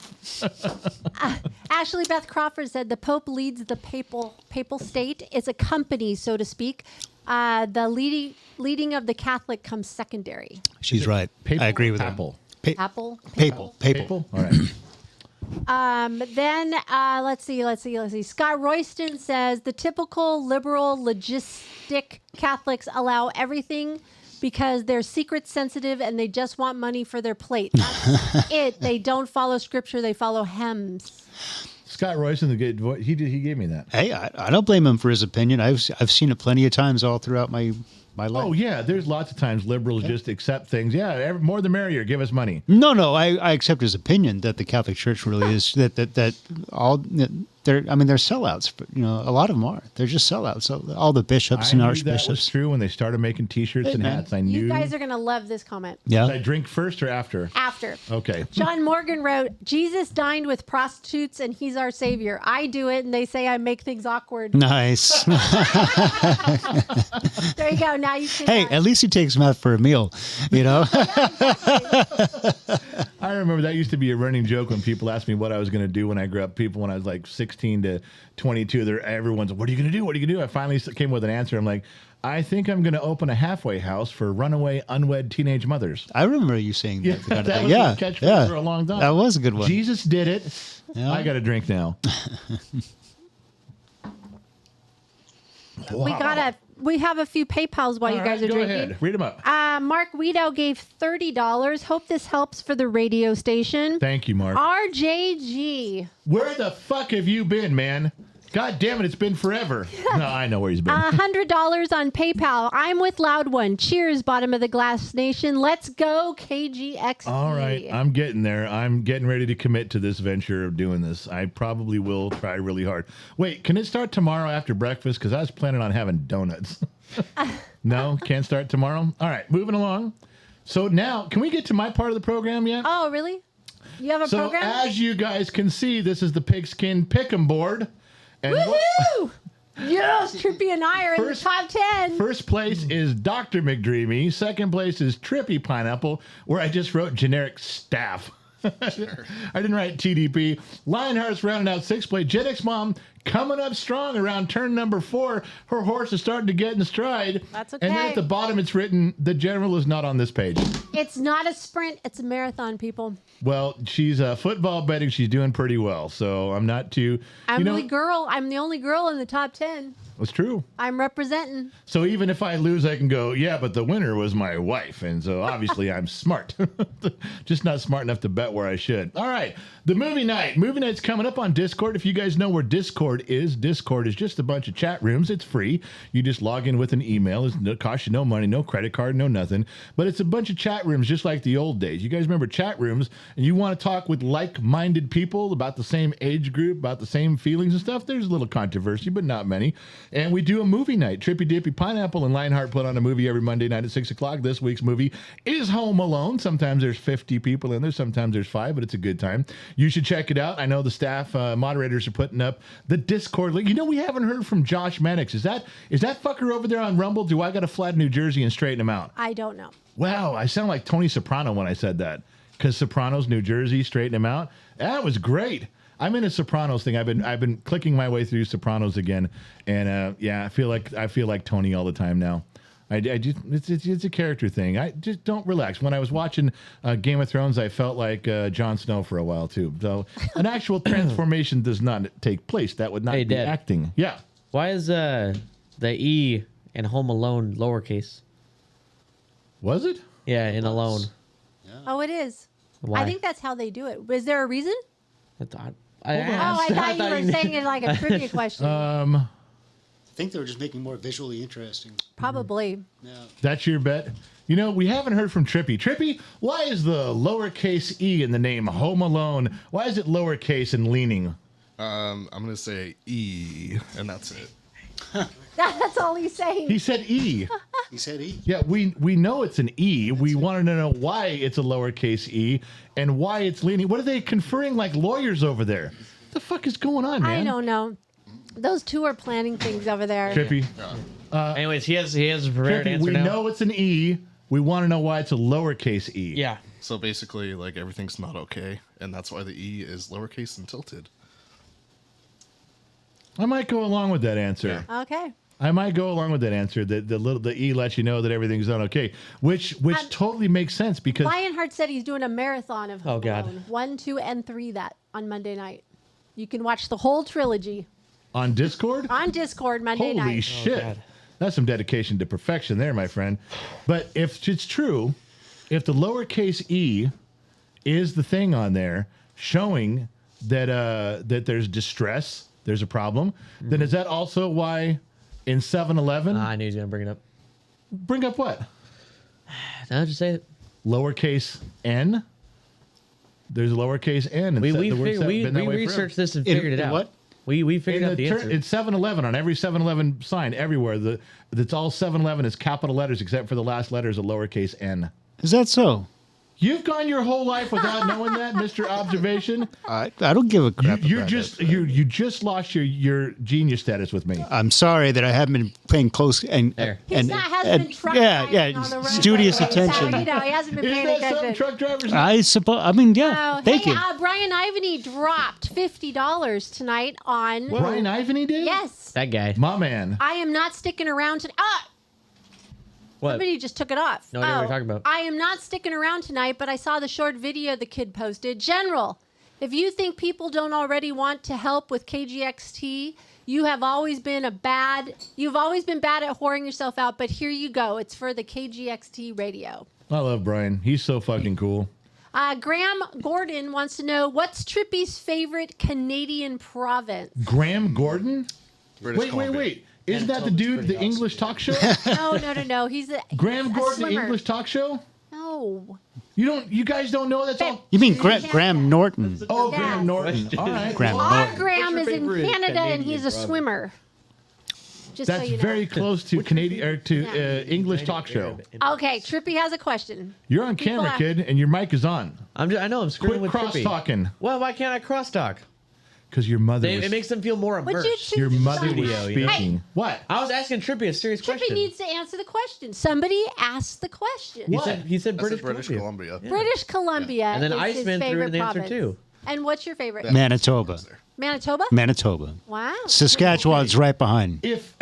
Ashley Beth Crawford said the Pope leads the papal state. It's a company, so to speak. The leading of the Catholic comes secondary. She's right. Papal I agree with papal? that. Papal. Papal? All right. Then let's see. Scott Royston says the typical liberal logistic Catholics allow everything because they're secret sensitive and they just want money for their plate. That's it. They don't follow scripture. They follow hymns. Scott Royston, the good voice, he gave me that. Hey, I don't blame him for his opinion. I've seen it plenty of times all throughout my life. Oh, yeah. There's lots of times liberals just accept things. Yeah, more the merrier. Give us money. No. I accept his opinion that the Catholic Church really is that all they're sellouts. But, a lot of them are. They're just sellouts. So all the bishops and That archbishops. was true when they started making T-shirts and hats. I knew. You guys are gonna love this comment. Yeah. Did I drink first or after? After. Okay. John Morgan wrote, Jesus dined with prostitutes and he's our savior. I do it and they say I make things awkward. Nice. There you go. Now you can. Hey, at least he takes them out for a meal. I remember that used to be a running joke when people asked me what I was going to do when I grew up. People, when I was like 16 to 22, everyone's, what are you going to do? What are you going to do? I finally came with an answer. I'm like, I think I'm going to open a halfway house for runaway, unwed teenage mothers. I remember you saying that. Yeah, that was a catchphrase for a long time. That was a good one. Jesus did it. Yeah. I got a drink now. Wow. We have a few PayPals while you guys are drinking. Go ahead. Read them up. Mark Weedo gave $30. Hope this helps for the radio station. Thank you, Mark. RJG. Where the fuck have you been, man? God damn it, it's been forever. No, I know where he's been. $100 on PayPal. I'm with Loud One. Cheers, Bottom of the Glass Nation. Let's go, KGXP. All right, I'm getting there. I'm getting ready to commit to this venture of doing this. I probably will try really hard. Wait, can it start tomorrow after breakfast? Because I was planning on having donuts. No, can't start tomorrow? All right, moving along. So now, can we get to my part of the program yet? Oh, really? You have a program? So as you guys can see, this is the Pigskin Pick'em board. And woohoo! Yes, Trippy and I are in the top 10. First place is Dr. McDreamy. Second place is Trippy Pineapple, where I just wrote generic staff. Sure. I didn't write TDP. Lionheart's rounding out sixth place. Gen X Mom coming up strong around turn number 4. Her horse is starting to get in stride. That's okay. And then at the bottom it's written, the general is not on this page. It's not a sprint. It's a marathon, people. Well, she's football betting. She's doing pretty well. So I'm not too... I'm the only girl in the top 10. It's true. I'm representing. So even if I lose, I can go, yeah, but the winner was my wife. And so obviously I'm smart. Just not smart enough to bet where I should. All right. The movie night. Movie night's coming up on Discord. If you guys know where Discord is just a bunch of chat rooms. It's free. You just log in with an email. It costs you no money, no credit card, no nothing. But it's a bunch of chat rooms just like the old days. You guys remember chat rooms, and you want to talk with like-minded people about the same age group, about the same feelings and stuff. There's a little controversy, but not many. And we do a movie night. Trippy Dippy Pineapple and Lionheart put on a movie every Monday night at 6 o'clock. This week's movie is Home Alone. Sometimes there's 50 people in there. Sometimes there's 5, but it's a good time. You should check it out. I know the staff moderators are putting up the Discord link. You know, we haven't heard from Josh Mannix. Is that fucker over there on Rumble? Do I got to fly to New Jersey and straighten him out? I don't know. Wow, I sound like Tony Soprano when I said that. Because Sopranos, New Jersey, straighten him out. That was great. I'm in a Sopranos thing. I've been clicking my way through Sopranos again, and yeah, I feel like Tony all the time now. I just it's a character thing. I just don't relax. When I was watching Game of Thrones, I felt like Jon Snow for a while too. So an actual transformation does not take place. That would not be Dad. acting. Yeah. Why is the E in Home Alone lowercase? Was it? Yeah, in Alone. Oh, it is. Why? I think that's how they do it. Is there a reason? I thought. Oh, I thought you were saying it like a trivia question. I think they were just making more visually interesting. Probably. Yeah. That's your bet? You know, we haven't heard from Trippy. Trippy, why is the lowercase e in the name Home Alone? Why is it lowercase and leaning? I'm gonna say E, and that's it. That's all he's saying. He said E. He said E. Yeah, we know it's an E. We wanted to know why it's a lowercase e and why it's leaning. What are they conferring like lawyers over there? What the fuck is going on, man? I don't know. Those two are planning things over there. Trippy. Anyways, he has a prepared Trippy, answer we now. know it's an E. We want to know why it's a lowercase e. Yeah. So basically, like everything's not okay, and that's why the E is lowercase and tilted. I might go along with that answer. Yeah. Okay. I might go along with that answer. That the E lets you know that everything's not okay, which totally makes sense because Lionheart said he's doing a marathon of Home Oh, God. Alone. 1, 2, and 3 that on Monday night. You can watch the whole trilogy on Discord. on Discord Monday Holy night. shit. God. That's some dedication to perfection there, my friend. But if it's true, if the lowercase e is the thing on there showing that that there's distress, there's a problem, then is that also why in 7-Eleven? I knew he was going to bring it up. Bring up what? No, just say it. Lowercase n? There's a lowercase n. We the word seven- been that way researched forever. this and figured it out. what? We figured out the answer. It's 7-Eleven on every 7-Eleven sign everywhere. It's all 7-Eleven is capital letters except for the last letter is a lowercase n. Is that so? You've gone your whole life without knowing that, Mr. Observation. I don't give a crap. You about just lost your genius status with me. I'm sorry that I haven't been paying close and There. Hasn't been truck yeah, driving on the road studious lately, so, attention. you know, he hasn't been paying Isn't that some attention. truck drivers? I suppose. I mean, yeah. Oh, Thank hey, you. Brian Ivany dropped $50 tonight on. Brian Ivany did? Yes. That guy. My man. I am not sticking around tonight. What? Somebody just took it off. No idea what you're talking about. I am not sticking around tonight, but I saw the short video the kid posted. General, if you think people don't already want to help with KGXT, you have always been bad at whoring yourself out, but here you go. It's for the KGXT radio. I love Brian. He's so fucking cool. Graham Gordon wants to know, what's Trippy's favorite Canadian province? Graham Gordon? British Columbia. Wait. Isn't that the dude, the English talk show? No. He's a Graham Gordon, the swimmer. English talk show? No. You guys don't know that's all? You mean Graham Norton? Oh, Yes. Graham Norton. All right. Graham Well, Our Norton. Graham What's is your in favorite Canada, and he's a Canadian swimmer. Just That's so you know. very close to Canadian or to English talk show. Okay, Trippy has a question. You're on People camera, are- kid, and your mic is on. I know I'm screwing Quit with cross Trippy. talking, Well, why can't I crosstalk? because your mother It was, makes them feel more Would you immersed. choose your mother was someone? you know? speaking. What? I was asking Trippy a serious Trippy question. needs to answer the question. Somebody asked the question. He What? said I said British, British Columbia. Columbia. British Columbia And then is his Iceman threw favorite in the answer, province. too. And what's your favorite? Manitoba. Manitoba? Manitoba. Wow. Saskatchewan's right behind. If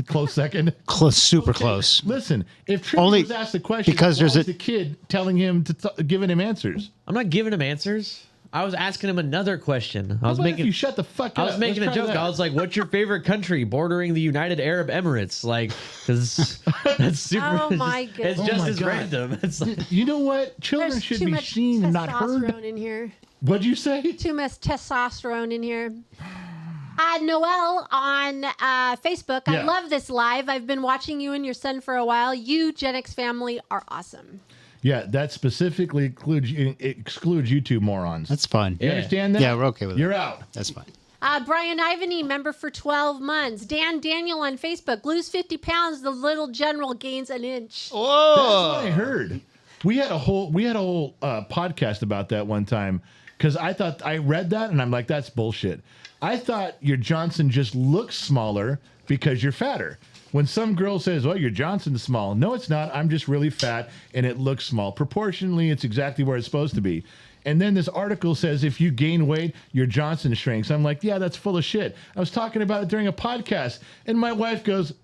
close second. Close, super close. Listen, if Trippy Only was asked the question, because why there's is a- the kid telling him giving him answers. I'm not giving him answers. I was asking him another question. I How was about if making you shut the fuck up. I was making a Let's try joke. that. I was like, "What's your favorite country bordering the United Arab Emirates?" Like, because that's super. Oh, my It's goodness. just my as God. random. It's like, You know what? Children There's should too be much seen and not heard. testosterone in here. What'd you say? Too much testosterone in here. Noelle on Facebook. I Yeah. love this live. I've been watching you and your son for a while. You, Gen X family, are awesome. Yeah, that specifically excludes you two morons. That's fine. You understand that? Yeah, we're okay with You're it. out. That's fine. Brian Ivany, member for 12 months. Dan Daniel on Facebook. Lose 50 pounds, the little general gains an inch. That's what I heard. We had a whole podcast about that one time because I read that and I'm like, that's bullshit. I thought your Johnson just looks smaller because you're fatter. When some girl says, "Well, your Johnson's small," no, it's not. I'm just really fat and it looks small. Proportionally, it's exactly where it's supposed to be. And then this article says if you gain weight, your Johnson shrinks. I'm like, yeah, that's full of shit. I was talking about it during a podcast, and my wife goes,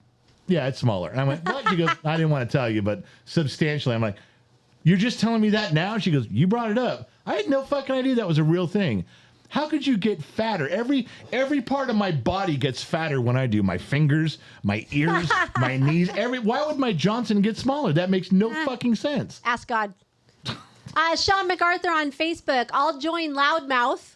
"Yeah, it's smaller." And I went, "What?" She goes, "I didn't want to tell you, but substantially." I'm like, "You're just telling me that now?" She goes, "You brought it up." I had no fucking idea that was a real thing. How could you get fatter? Every part of my body gets fatter when I do. My fingers, my ears, my knees. Why would my Johnson get smaller? That makes no fucking sense. Ask God. Sean MacArthur on Facebook. I'll join Loudmouth.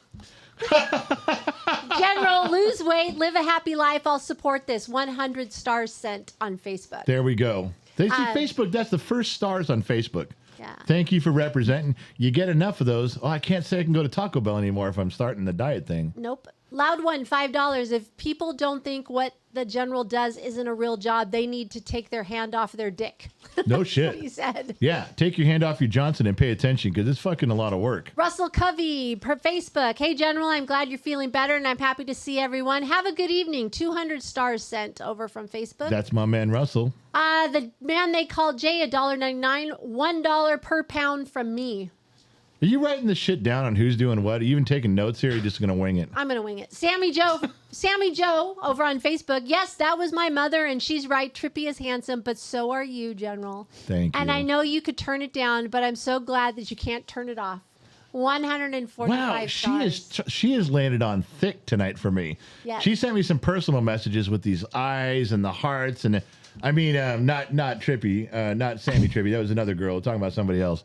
General, lose weight, live a happy life. I'll support this. 100 stars sent on Facebook. There we go. They see Facebook. That's the first stars on Facebook. Yeah. Thank you for representing. You get enough of those. Oh, I can't say I can go to Taco Bell anymore if I'm starting the diet thing. Nope. Loud one, $5. If people don't think what the general does isn't a real job, they need to take their hand off their dick. No shit. He said. Yeah, take your hand off your Johnson and pay attention because it's fucking a lot of work. Russell Covey per Facebook. Hey, General, I'm glad you're feeling better, and I'm happy to see everyone. Have a good evening. 200 stars sent over from Facebook. That's my man Russell. The man they call Jay, $1.99, $1 per pound from me. Are you writing this shit down on who's doing what? Are you even taking notes here? Or are you just going to wing it? I'm going to wing it. Sammy Joe over on Facebook. Yes, that was my mother, and she's right. Trippy is handsome, but so are you, General. Thank you. And I know you could turn it down, but I'm so glad that you can't turn it off. 145 Wow, stars. she has landed on thick tonight for me. Yes. She sent me some personal messages with these eyes and the hearts and I mean not Trippy, not Sammy Trippy. That was another girl talking about somebody else.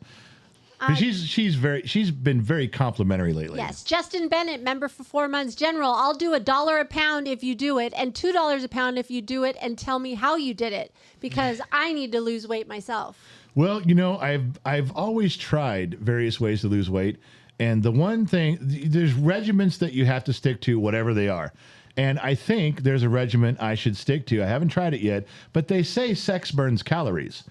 But she's been very complimentary lately. Yes, Justin Bennett, member for 4 months. General, I'll do $1 a pound if you do it, and $2 a pound if you do it, and tell me how you did it, because I need to lose weight myself. Well, you know, I've always tried various ways to lose weight, and the one thing, there's regimens that you have to stick to, whatever they are. And I think there's a regimen I should stick to. I haven't tried it yet, but they say sex burns calories.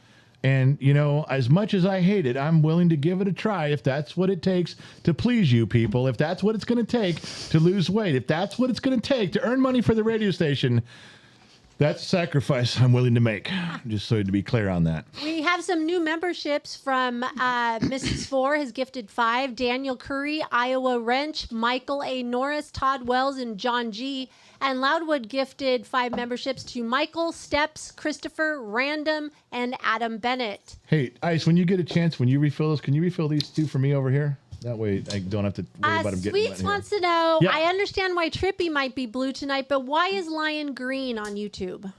And, you know, as much as I hate it, I'm willing to give it a try if that's what it takes to please you people, if that's what it's going to take to lose weight, if that's what it's going to take to earn money for the radio station. That's a sacrifice I'm willing to make, just so to be clear on that. We have some new memberships from Mrs. 4 has gifted 5, Daniel Curry, Iowa Wrench, Michael A. Norris, Todd Wells, and John G. And Loudwood gifted 5 memberships to Michael, Steps, Christopher, Random, and Adam Bennett. Hey, Ice, when you get a chance, when you refill those, can you refill these 2 for me over here? That way I don't have to worry about them getting wet Sweets here. wants to know, Yeah. I understand why Trippy might be blue tonight, but why is Lion green on YouTube?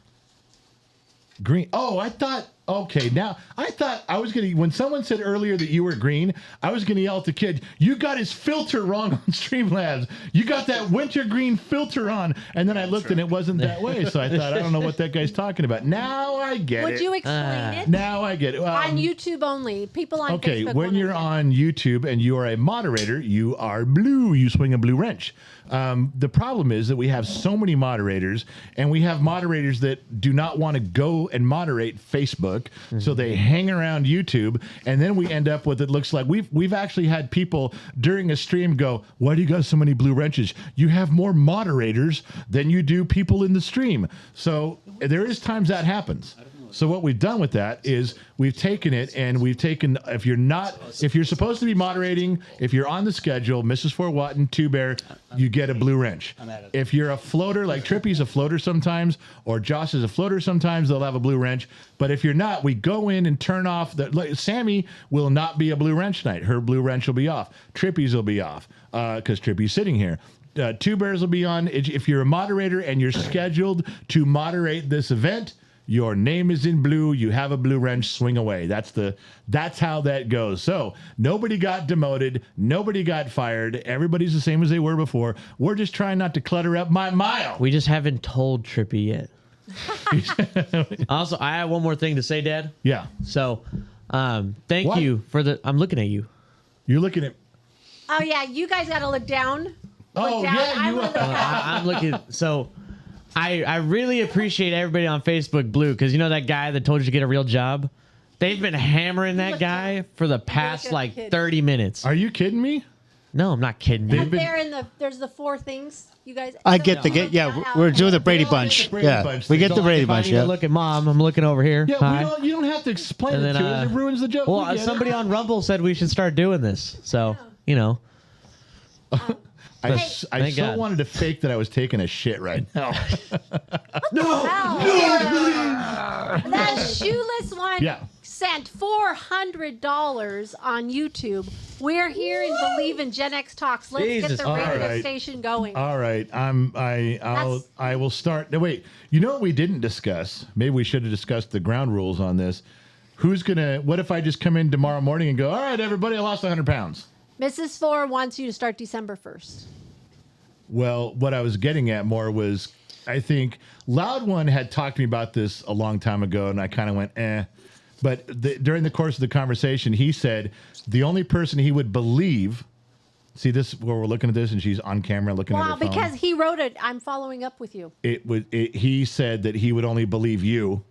Green. Oh, I thought, okay, now, I thought I was going to, when someone said earlier that you were green, I was going to yell at the kid, you got his filter wrong on Streamlabs. You got that wintergreen filter on. And then I looked and it wasn't that way. So I thought, I don't know what that guy's talking about. Now I get it. Would you explain it? Now I get it. On YouTube only. People on Okay, Facebook. when won't you're understand. on YouTube and you are a moderator, you are blue. You swing a blue wrench. The problem is that we have so many moderators, and we have moderators that do not want to go and moderate Facebook, so they hang around YouTube, and then we end up with it looks like we've actually had people during a stream go, "Why do you got so many blue wrenches? You have more moderators than you do people in the stream." So there is times that happens. So what we've done with that is we've taken it and we've taken, if you're supposed to be moderating, if you're on the schedule, Mrs. Fort Watton, Two Bear, you get a blue wrench. If you're a floater, like Trippy's a floater sometimes, or Josh is a floater sometimes, they'll have a blue wrench. But if you're not, we go in and turn off Sammy will not be a blue wrench night. Her blue wrench will be off. Trippy's will be off because Trippy's sitting here. Two Bears will be on. If you're a moderator and you're scheduled to moderate this event, your name is in blue. You have a blue wrench. Swing away. That's how that goes. So nobody got demoted. Nobody got fired. Everybody's the same as they were before. We're just trying not to clutter up my mile. We just haven't told Trippy yet. Also, I have one more thing to say, Dad. Yeah. So, thank What? you for the. I'm looking at you. You're looking at. Oh yeah, you guys got to look down. Oh, Look down. yeah, I you wanna are. look up. I'm looking. So, I really appreciate everybody on Facebook Blue because you know that guy that told you to get a real job. They've been hammering that Look guy for the past at the like kid. 30 minutes. Are you kidding me? No, I'm not kidding you. Up there in there's the 4 things. You guys. I get the get. Yeah, we're doing the Brady Bunch. Brady Yeah, Bunch we thing. get the Brady If I Bunch. need to Yeah. look at Mom, I'm looking over here. Yeah, Hi. you don't have to explain And it then, to us. It ruins the joke. Well, We get it. somebody on Rumble said we should start doing this. So, you know. I Thank so God. wanted to fake that I was taking a shit right now. That shoeless one Yeah. sent $400 on YouTube. We're here and believe in Gen X Talks. Let's Jesus. get the All radio right. station going. All right, I will start. No, wait. You know what we didn't discuss? Maybe we should have discussed the ground rules on this. What if I just come in tomorrow morning and go, all right, everybody, I lost 100 pounds. Mrs. Four wants you to start December 1st. Well, what I was getting at more was, I think Loud One had talked to me about this a long time ago, and I kind of went, eh. But during the course of the conversation, he said the only person he would believe, see this where we're looking at this, and she's on camera looking at her Wow, phone. because he wrote it. I'm following up with you. He said that he would only believe you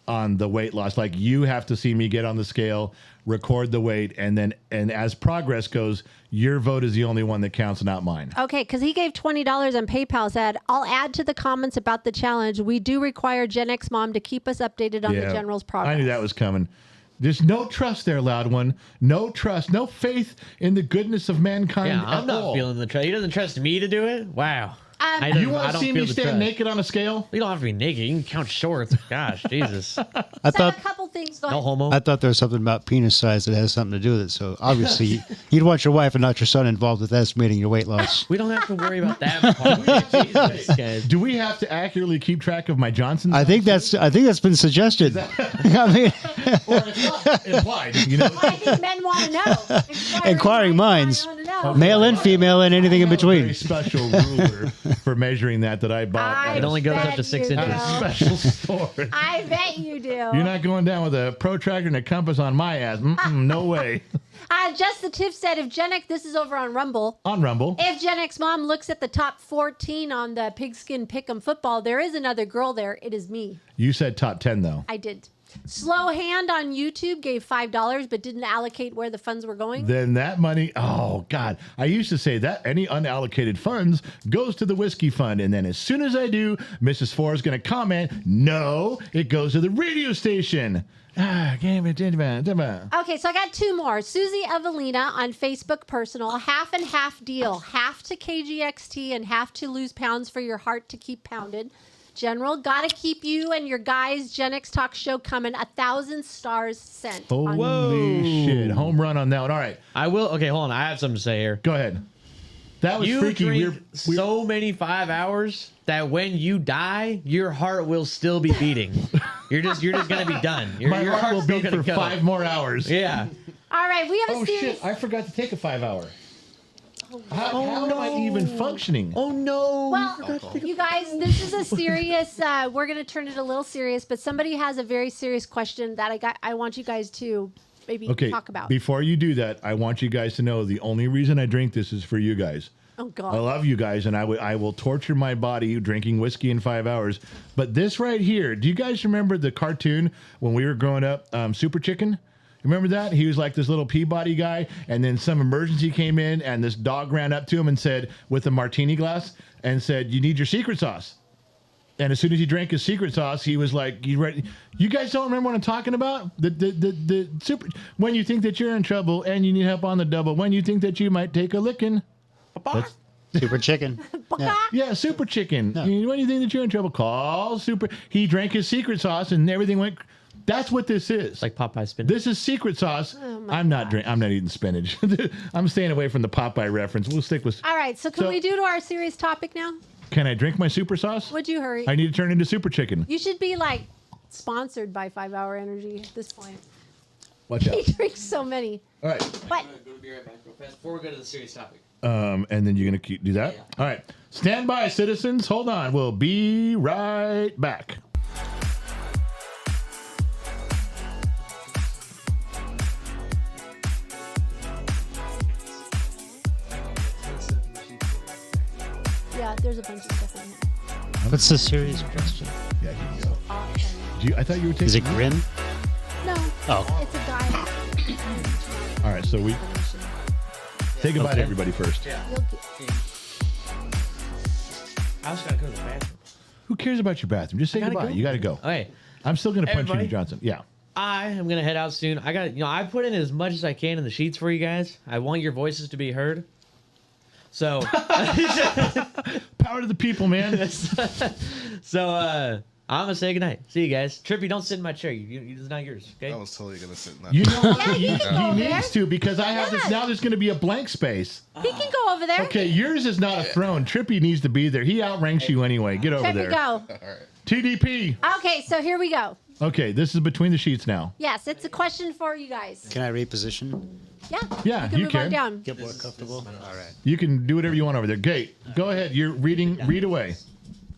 on the weight loss. Like, you have to see me get on the scale, record the weight, and as progress goes, your vote is the only one that counts, not mine. Okay, because he gave $20 on PayPal, said, I'll add to the comments about the challenge. We do require Gen X Mom to keep us updated on the General's progress. I knew that was coming. There's no trust there, Loud One. No trust, no faith in the goodness of mankind Yeah, at I'm not all. feeling the trust. He doesn't trust me to do it? Wow. You want to see me stand naked on a scale? You don't have to be naked. You can count shorts. Gosh, Jesus. I So thought a couple things. Go No ahead. homo. I thought there was something about penis size that has something to do with it. So obviously, you'd want your wife and not your son involved with estimating your weight loss. We don't have to worry about that part. Jesus, guys. Do we have to accurately keep track of my Johnson's? I think that's been suggested. I mean, or it's not implied. You know, I think men want to know. Inquiring minds. want to know. male and female and anything in I have a between. very special ruler for measuring that I bought. I at It a- only goes up bet to 6 you inches. at a do. special store. I bet you do. You're not going down with a protractor and a compass on my ass. No way. Just the tip said, if Gen X, this is over on Rumble. On Rumble. If Gen X Mom looks at the top 14 on the Pigskin Pick'em football, there is another girl there. It is me. You said top 10, though. I did. Slow Hand on YouTube gave $5, but didn't allocate where the funds were going. Then that money, oh, God. I used to say that any unallocated funds goes to the whiskey fund. And then as soon as I do, Mrs. Four is going to comment, no, it goes to the radio station. Okay, so I got 2 more. Susie Evelina on Facebook Personal, half and half deal. Half to KGXT and half to lose pounds for your heart to keep pounded. General, gotta keep you and your guys' Gen X Talk show coming. 1,000 stars sent. Holy shit. Home run on that one. All right. I will. Okay, hold on. I have something to say here. Go ahead. That was You freaky. drink so many 5 hours that when you die, your heart will still be beating. You're just gonna be done. Your My heart heart's will still beat gonna for go. 5 more hours. Yeah. All right, we have a Oh, series. shit. I forgot to take a 5-hour. How am I even functioning? Oh no. Well, you guys, this is a serious. We're gonna turn it a little serious, but somebody has a very serious question that I want you guys to maybe Okay, talk about. before you do that, I want you guys to know the only reason I drink this is for you guys. Oh I God. love you guys, and I will torture my body drinking whiskey in 5 hours. But this right here, do you guys remember the cartoon when we were growing up, Super Chicken? Remember that? He was like this little Peabody guy, and then some emergency came in, and this dog ran up to him and said, with a martini glass, and said, "You need your secret sauce." And as soon as he drank his secret sauce, he was like, "You ready? You guys don't remember what I'm talking about? The super when you think that you're in trouble and you need help on the double. When you think that you might take a licking, that's, Super chicken. Yeah. yeah, super chicken. When you think that you're in trouble, call super. He drank his secret sauce and everything went. That's what this is. Like Popeye spinach. This is secret sauce. I'm not eating spinach. I'm staying away from the Popeye reference. We'll stick with. All right, so can we do to our serious topic now? Can I drink my super sauce? Would you hurry? I need to turn into super chicken. You should be like sponsored by 5 Hour Energy at this point. Watch out. He drinks so many. All right. What? Go to be right back real fast before we go to the serious topic. And then you're going to do that? Yeah. All right. Stand by, citizens. Hold on. We'll be right back. Yeah, there's a bunch of stuff in here. What's the serious question? Yeah, here you go. I thought you were taking. Is it grim? No. Oh. It's a guide. All right. So we say goodbye to everybody first. Yeah. You'll get- I also gotta go to the bathroom. Who cares about your bathroom? Just say I gotta goodbye. go. You got to go. Okay. I'm still going to punch you, Everybody? Johnson. Yeah. I am gonna head out soon. I got I put in as much as I can in the sheets for you guys. I want your voices to be heard. So Power to the people, man. so I'm gonna say goodnight. See you guys. Trippy, don't sit in my chair. It's not yours. Okay. I was totally gonna sit in that. You know what? Yeah, he can go over he needs there. to because I have this. Yeah. Now there's going to be a blank space. He can go over there. Okay, yours is not a throne. Trippy needs to be there. He outranks you anyway. Get over Trippy, there. go. All right. TDP. Okay, so here we go. Okay, this is between the sheets now. Yes, it's a question for you guys. Can I reposition? Yeah. Yeah, You can you move on can. down. Get more comfortable? All right. You can do whatever you want over there. Gate, go ahead. You're reading. Read away.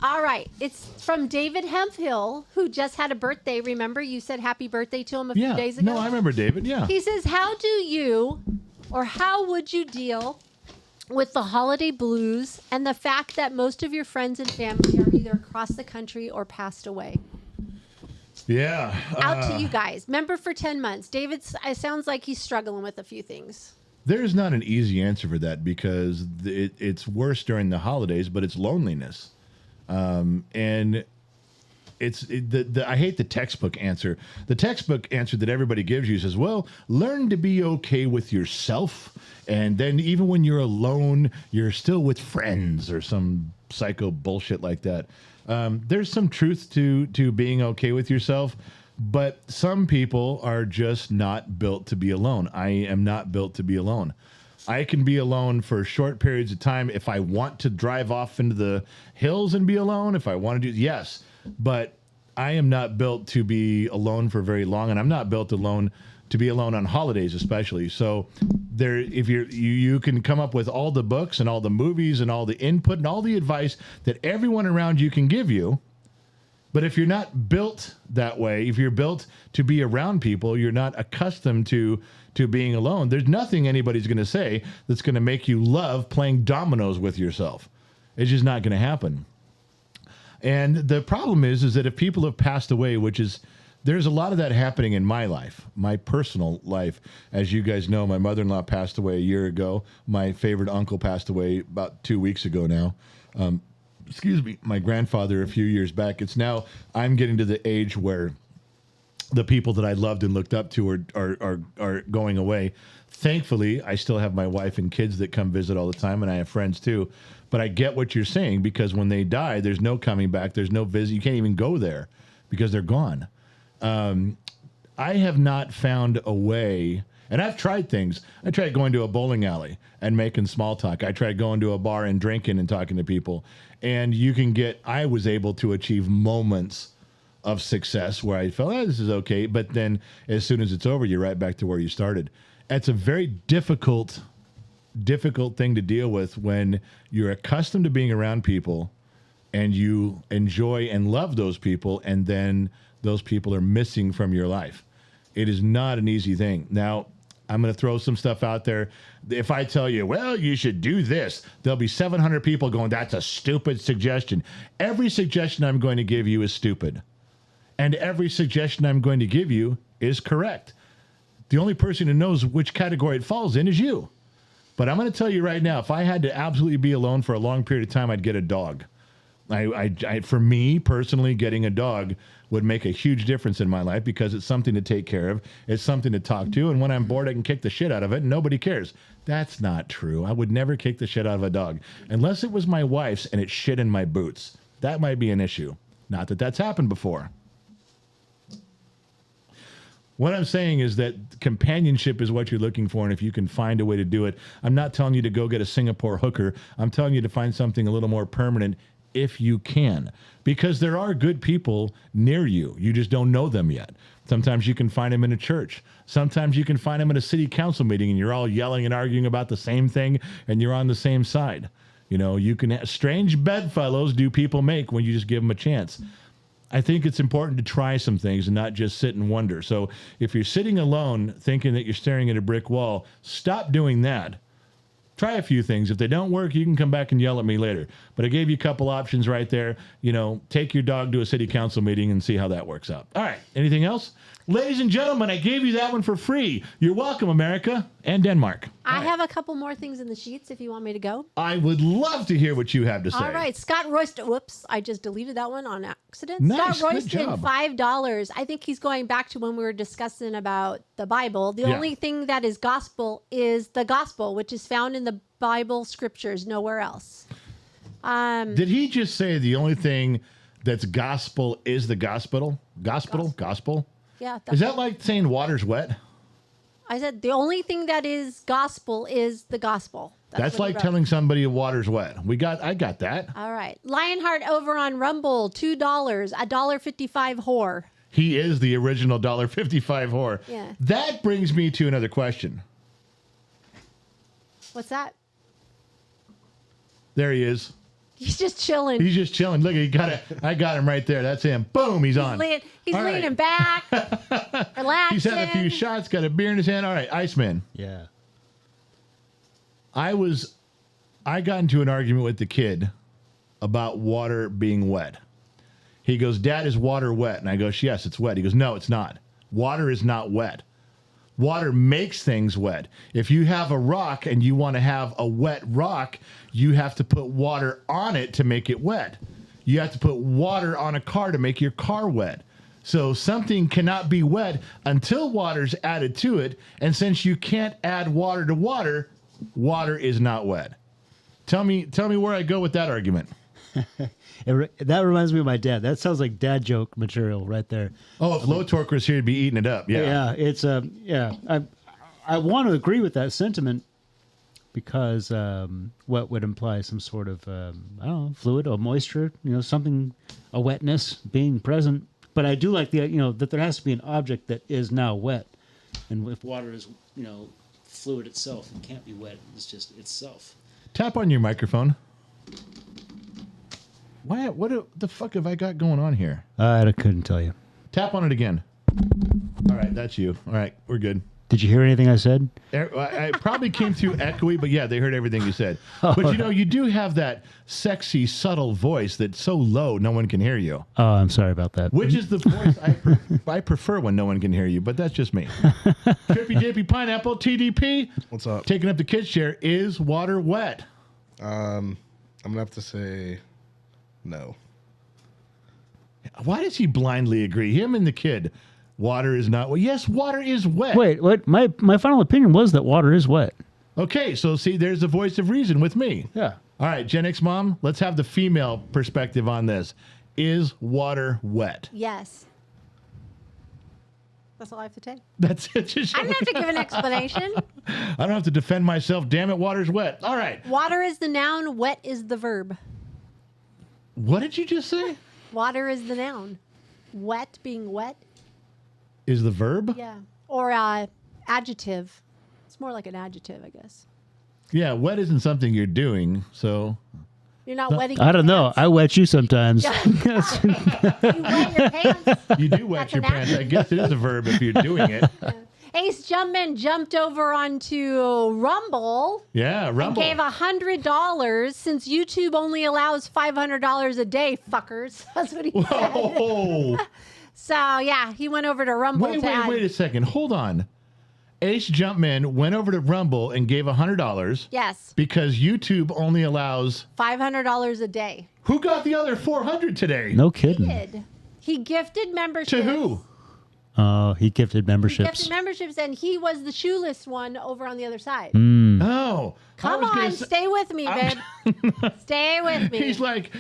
All right. It's from David Hemphill, who just had a birthday. Remember, you said happy birthday to him a few Yeah. days ago? No, I remember David. Yeah. He says, how would you deal with the holiday blues and the fact that most of your friends and family are either across the country or passed away? Yeah. Out to you guys. Member for 10 months. David, it sounds like he's struggling with a few things. There's not an easy answer for that because it's worse during the holidays, but it's loneliness. And I hate the textbook answer. The textbook answer that everybody gives you says, well, learn to be okay with yourself. And then even when you're alone, you're still with friends or some psycho bullshit like that. There's some truth to being okay with yourself, but some people are just not built to be alone. I am not built to be alone. I can be alone for short periods of time if I want to drive off into the hills and be alone. If I want to do, yes, but I am not built to be alone for very long, and I'm not built alone to be alone on holidays, especially. So there, if you can come up with all the books and all the movies and all the input and all the advice that everyone around you can give you. But if you're not built that way, if you're built to be around people, you're not accustomed to being alone, there's nothing anybody's going to say that's going to make you love playing dominoes with yourself. It's just not going to happen. And the problem is that if people have passed away, there's a lot of that happening in my life, my personal life. As you guys know, my mother-in-law passed away a year ago. My favorite uncle passed away about 2 weeks ago now. My grandfather a few years back. I'm getting to the age where the people that I loved and looked up to are going away. Thankfully, I still have my wife and kids that come visit all the time, and I have friends too. But I get what you're saying, because when they die, there's no coming back. There's no visit. You can't even go there because they're gone. I have not found a way, and I've tried things. I tried going to a bowling alley and making small talk. I tried going to a bar and drinking and talking to people. And I was able to achieve moments of success where I felt, this is okay. But then as soon as it's over, you're right back to where you started. It's a very difficult thing to deal with when you're accustomed to being around people and you enjoy and love those people, and then those people are missing from your life. It is not an easy thing. Now, I'm going to throw some stuff out there. If I tell you, well, you should do this, there'll be 700 people going, that's a stupid suggestion. Every suggestion I'm going to give you is stupid. And every suggestion I'm going to give you is correct. The only person who knows which category it falls in is you. But I'm going to tell you right now, if I had to absolutely be alone for a long period of time, I'd get a dog. For me personally, getting a dog would make a huge difference in my life because it's something to take care of. It's something to talk to. And when I'm bored, I can kick the shit out of it and nobody cares. That's not true. I would never kick the shit out of a dog unless it was my wife's and it shit in my boots. That might be an issue. Not that that's happened before. What I'm saying is that companionship is what you're looking for, and if you can find a way to do it, I'm not telling you to go get a Singapore hooker. I'm telling you to find something a little more permanent if you can, because there are good people near you. You just don't know them yet. Sometimes you can find them in a church. Sometimes you can find them at a city council meeting, and you're all yelling and arguing about the same thing, and you're on the same side. You know, you can strange bedfellows do people make when you just give them a chance. I think it's important to try some things and not just sit and wonder. So if you're sitting alone thinking that you're staring at a brick wall, stop doing that. Try a few things. If they don't work, you can come back and yell at me later. But I gave you a couple options right there. You know, take your dog to a city council meeting and see how that works out. All right. Anything else? Ladies and gentlemen, I gave you that one for free. You're welcome, America and Denmark. I have a couple more things in the sheets if you want me to go. I would love to hear what you have to say. All right. Scott Royston. Whoops. I just deleted that one on accident. Nice, Scott good Royston, job. $5. I think he's going back to when we were discussing about the Bible. The only thing that is gospel is the gospel, which is found in the Bible scriptures, nowhere else. Did he just say the only thing that's gospel is the gospel? Gospel? Yeah. Is that like saying water's wet? I said the only thing that is gospel is the gospel. That's what he like wrote. telling somebody water's wet. I got that. All right. Lionheart over on Rumble, $2, $1.55 whore. He is the original $1.55 whore. Yeah. That brings me to another question. What's that? There he is. He's just chilling. He's just chilling. Look, I got him right there. That's him. Boom, he's on. He's All right. leaning back, relaxing. He's had a few shots, got a beer in his hand. All right, Iceman. Yeah. I got into an argument with the kid about water being wet. He goes, Dad, is water wet? And I go, yes, it's wet. He goes, no, it's not. Water is not wet. Water makes things wet. If you have a rock and you want to have a wet rock, you have to put water on it to make it wet. You have to put water on a car to make your car wet. So something cannot be wet until water's added to it. And since you can't add water to water, water is not wet. Tell me where I go with that argument. That reminds me of my dad. That sounds like dad joke material right there. Oh, if Low Torque was here, he'd be eating it up. Yeah. Yeah, it's I want to agree with that sentiment because what would imply some sort of I don't know, fluid or moisture, something, a wetness being present. But I do like that there has to be an object that is now wet, and if water is fluid itself, it can't be wet. It's just itself. Tap on your microphone. What the fuck have I got going on here? I couldn't tell you. Tap on it again. All right, that's you. All right, we're good. Did you hear anything I said? I probably came through echoey, but yeah, they heard everything you said. But you do have that sexy, subtle voice that's so low no one can hear you. Oh, I'm sorry about that. Which is the voice I prefer when no one can hear you, but that's just me. Trippy Dippy Pineapple, TDP. What's up? Taking up the kids' chair. Is water wet? I'm gonna have to say no. Why does he blindly agree? Him and the kid. Water is not wet. Yes, water is wet. Wait, what? My final opinion was that water is wet. Okay, so see, there's the voice of reason with me. Yeah. All right, Gen X mom, let's have the female perspective on this. Is water wet? Yes. That's all I have to say. That's it. I don't have to give an explanation. I don't have to defend myself. Damn it, water's wet. All right. Water is the noun, wet is the verb. What did you just say? Water is the noun. Wet being wet. Is the verb? Yeah. Or adjective. It's more like an adjective, I guess. Yeah, wet isn't something you're doing, so. You're not wetting I your don't know. pants. I wet you sometimes. You wet your pants. You do wet That's your an pants. I guess it is a verb if you're doing it. Ace Jumpman jumped over onto Rumble. Yeah, Rumble. Gave $100 since YouTube only allows $500 a day, fuckers. That's what he said. Whoa. So, yeah, he went over to Rumble Wait to add. a second. Hold on. Ace Jumpman went over to Rumble and gave $100 Yes. because YouTube only allows. $500 a day. Who got the other 400 today? No kidding. He gifted memberships. To who? He gifted memberships. Gifted memberships, and he was the shoeless one over on the other side. Oh, Come on, stay with me, babe. Stay with me. He's like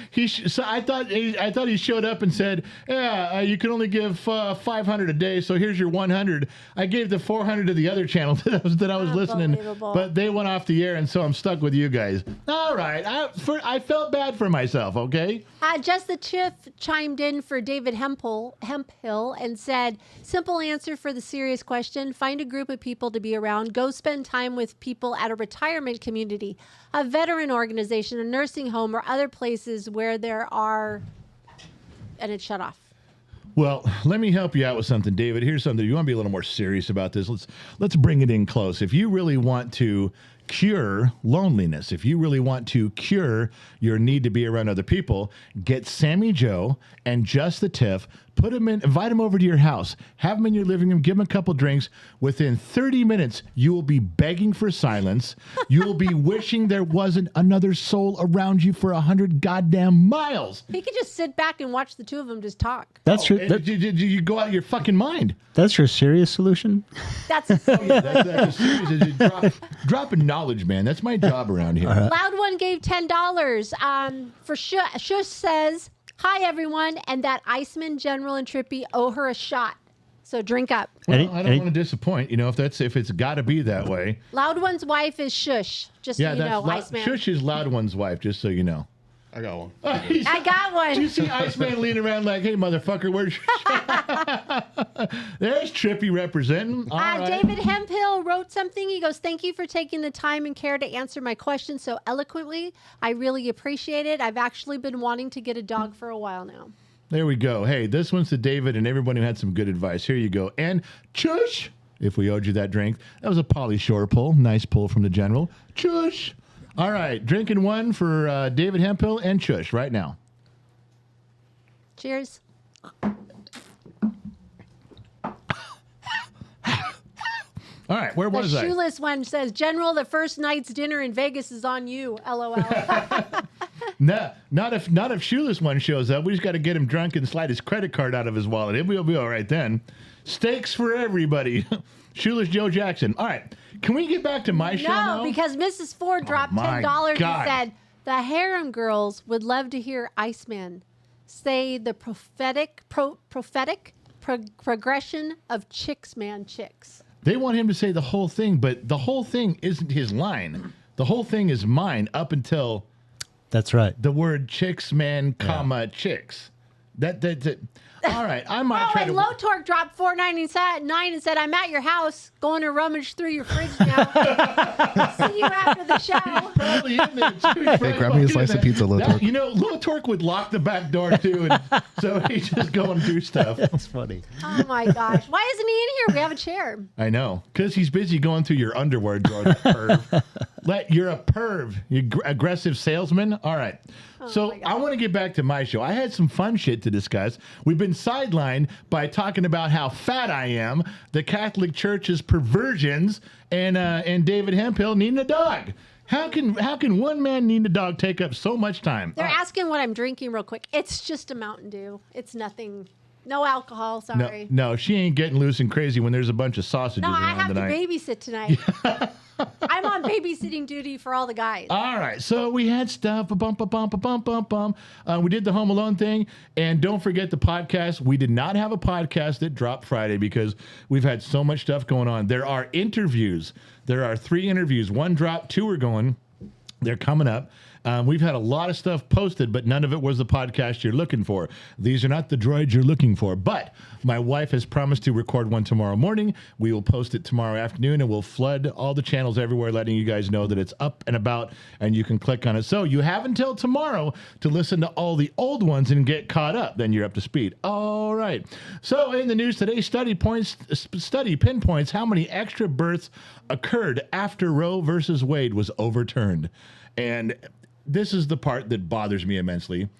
so I thought he showed up and said, "Yeah, you can only give 500 a day, so here's your 100." I gave the 400 to the other channel that I was listening, but they went off the air, and so I'm stuck with you guys. All right, I felt bad for myself. Okay. Just the Chief chimed in for David Hemphill and said, "Simple answer for the serious question: find a group of people to be around. Go spend time with people at a retirement community, a veteran organization, a nursing home, or other places where there are," and it shut off. Well, let me help you out with something, David. Here's something. You want to be a little more serious about this? Let's bring it in close. If you really want to cure loneliness, if you really want to cure your need to be around other people, get Sammy Joe and Just the Tiff, invite them over to your house, have them in your living room, give them a couple drinks. Within 30 minutes, you will be begging for silence. You will be wishing there wasn't another soul around you for 100 goddamn miles. He could just sit back and watch the two of them just talk. That's your. Did you go out of your fucking mind? That's your serious solution. That's That's serious. Dropping knowledge, man. That's my job around here. Loud One gave $10 for Shush says, "Hi everyone, and that Iceman, General, and Trippy owe her a shot. So drink up." Well, I don't want to disappoint. if it's got to be that way. Loud One's wife is Shush. Just so you know, Iceman. Shush is Loud One's wife. Just so you know. I got one. I got one. You see Iceman leaning around like, "Hey, motherfucker, where's?" There's Trippy representing. All right. David Hemphill wrote something. He goes, "Thank you for taking the time and care to answer my question so eloquently. I really appreciate it. I've actually been wanting to get a dog for a while now." There we go. Hey, this one's to David and everyone who had some good advice. Here you go. And Chush, if we owed you that drink, that was a Polly Shore pull. Nice pull from the General. Chush. All right, drinking one for David Hemphill and Chush right now. Cheers. All right, where was The I? shoeless one says, "General, the first night's dinner in Vegas is on you." LOL. No, not if Shoeless One shows up. We just got to get him drunk and slide his credit card out of his wallet. We'll be all right then. Steaks for everybody. Shoeless Joe Jackson. All right, can we get back to my show now? No, because Mrs. Ford dropped my $10 God. and said, "The harem girls would love to hear Iceman say the prophetic progression of chicks, man, chicks." They want him to say the whole thing, but the whole thing isn't his line. The whole thing is mine up until That's right. the word chicks, man, comma, chicks. That's it. All right, I might try and to. Low Torque dropped $4.99 and said, "I'm at your house, going to rummage through your fridge now. See you after the show." Probably in there too. Hey, grab me a slice of pizza, Low Torque. You know, Low Torque would lock the back door too, and so he's just going through stuff. That's funny. Oh my gosh. Why isn't he in here? We have a chair. I know, because he's busy going through your underwear drawer. That perv. You're a perv. You aggressive salesman. All right. So I want to get back to my show. I had some fun shit to discuss. We've been sidelined by talking about how fat I am, the Catholic Church's perversions, and David Hemphill needing a dog. How can one man needing a dog take up so much time? They're asking what I'm drinking real quick. It's just a Mountain Dew. It's nothing. No alcohol, sorry. No, she ain't getting loose and crazy when there's a bunch of sausages No, I around have tonight. to babysit tonight. I'm on babysitting duty for all the guys. All right, so we had stuff. We did the Home Alone thing, and don't forget the podcast. We did not have a podcast that dropped Friday because we've had so much stuff going on. There are interviews. There are 3 interviews. 1 dropped, 2 are going. They're coming up. We've had a lot of stuff posted, but none of it was the podcast you're looking for. These are not the droids you're looking for. But my wife has promised to record one tomorrow morning. We will post it tomorrow afternoon, and we'll flood all the channels everywhere, letting you guys know that it's up and about, and you can click on it. So you have until tomorrow to listen to all the old ones and get caught up. Then you're up to speed. All right. So in the news today, study pinpoints how many extra births occurred after Roe versus Wade was overturned. And this is the part that bothers me immensely.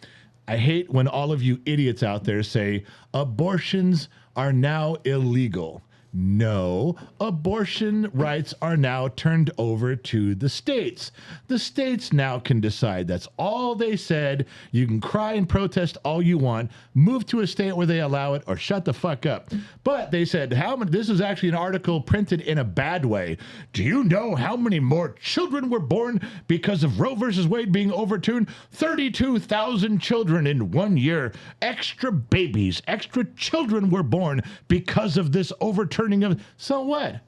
I hate when all of you idiots out there say abortions are now illegal. No, abortion rights are now turned over to the states. The states now can decide. That's all they said. You can cry and protest all you want, move to a state where they allow it, or shut the fuck up. But they said, this is actually an article printed in a bad way. Do you know how many more children were born because of Roe versus Wade being overturned? 32,000 children in 1 year. Extra babies, extra children were born because of this overturning of. So what?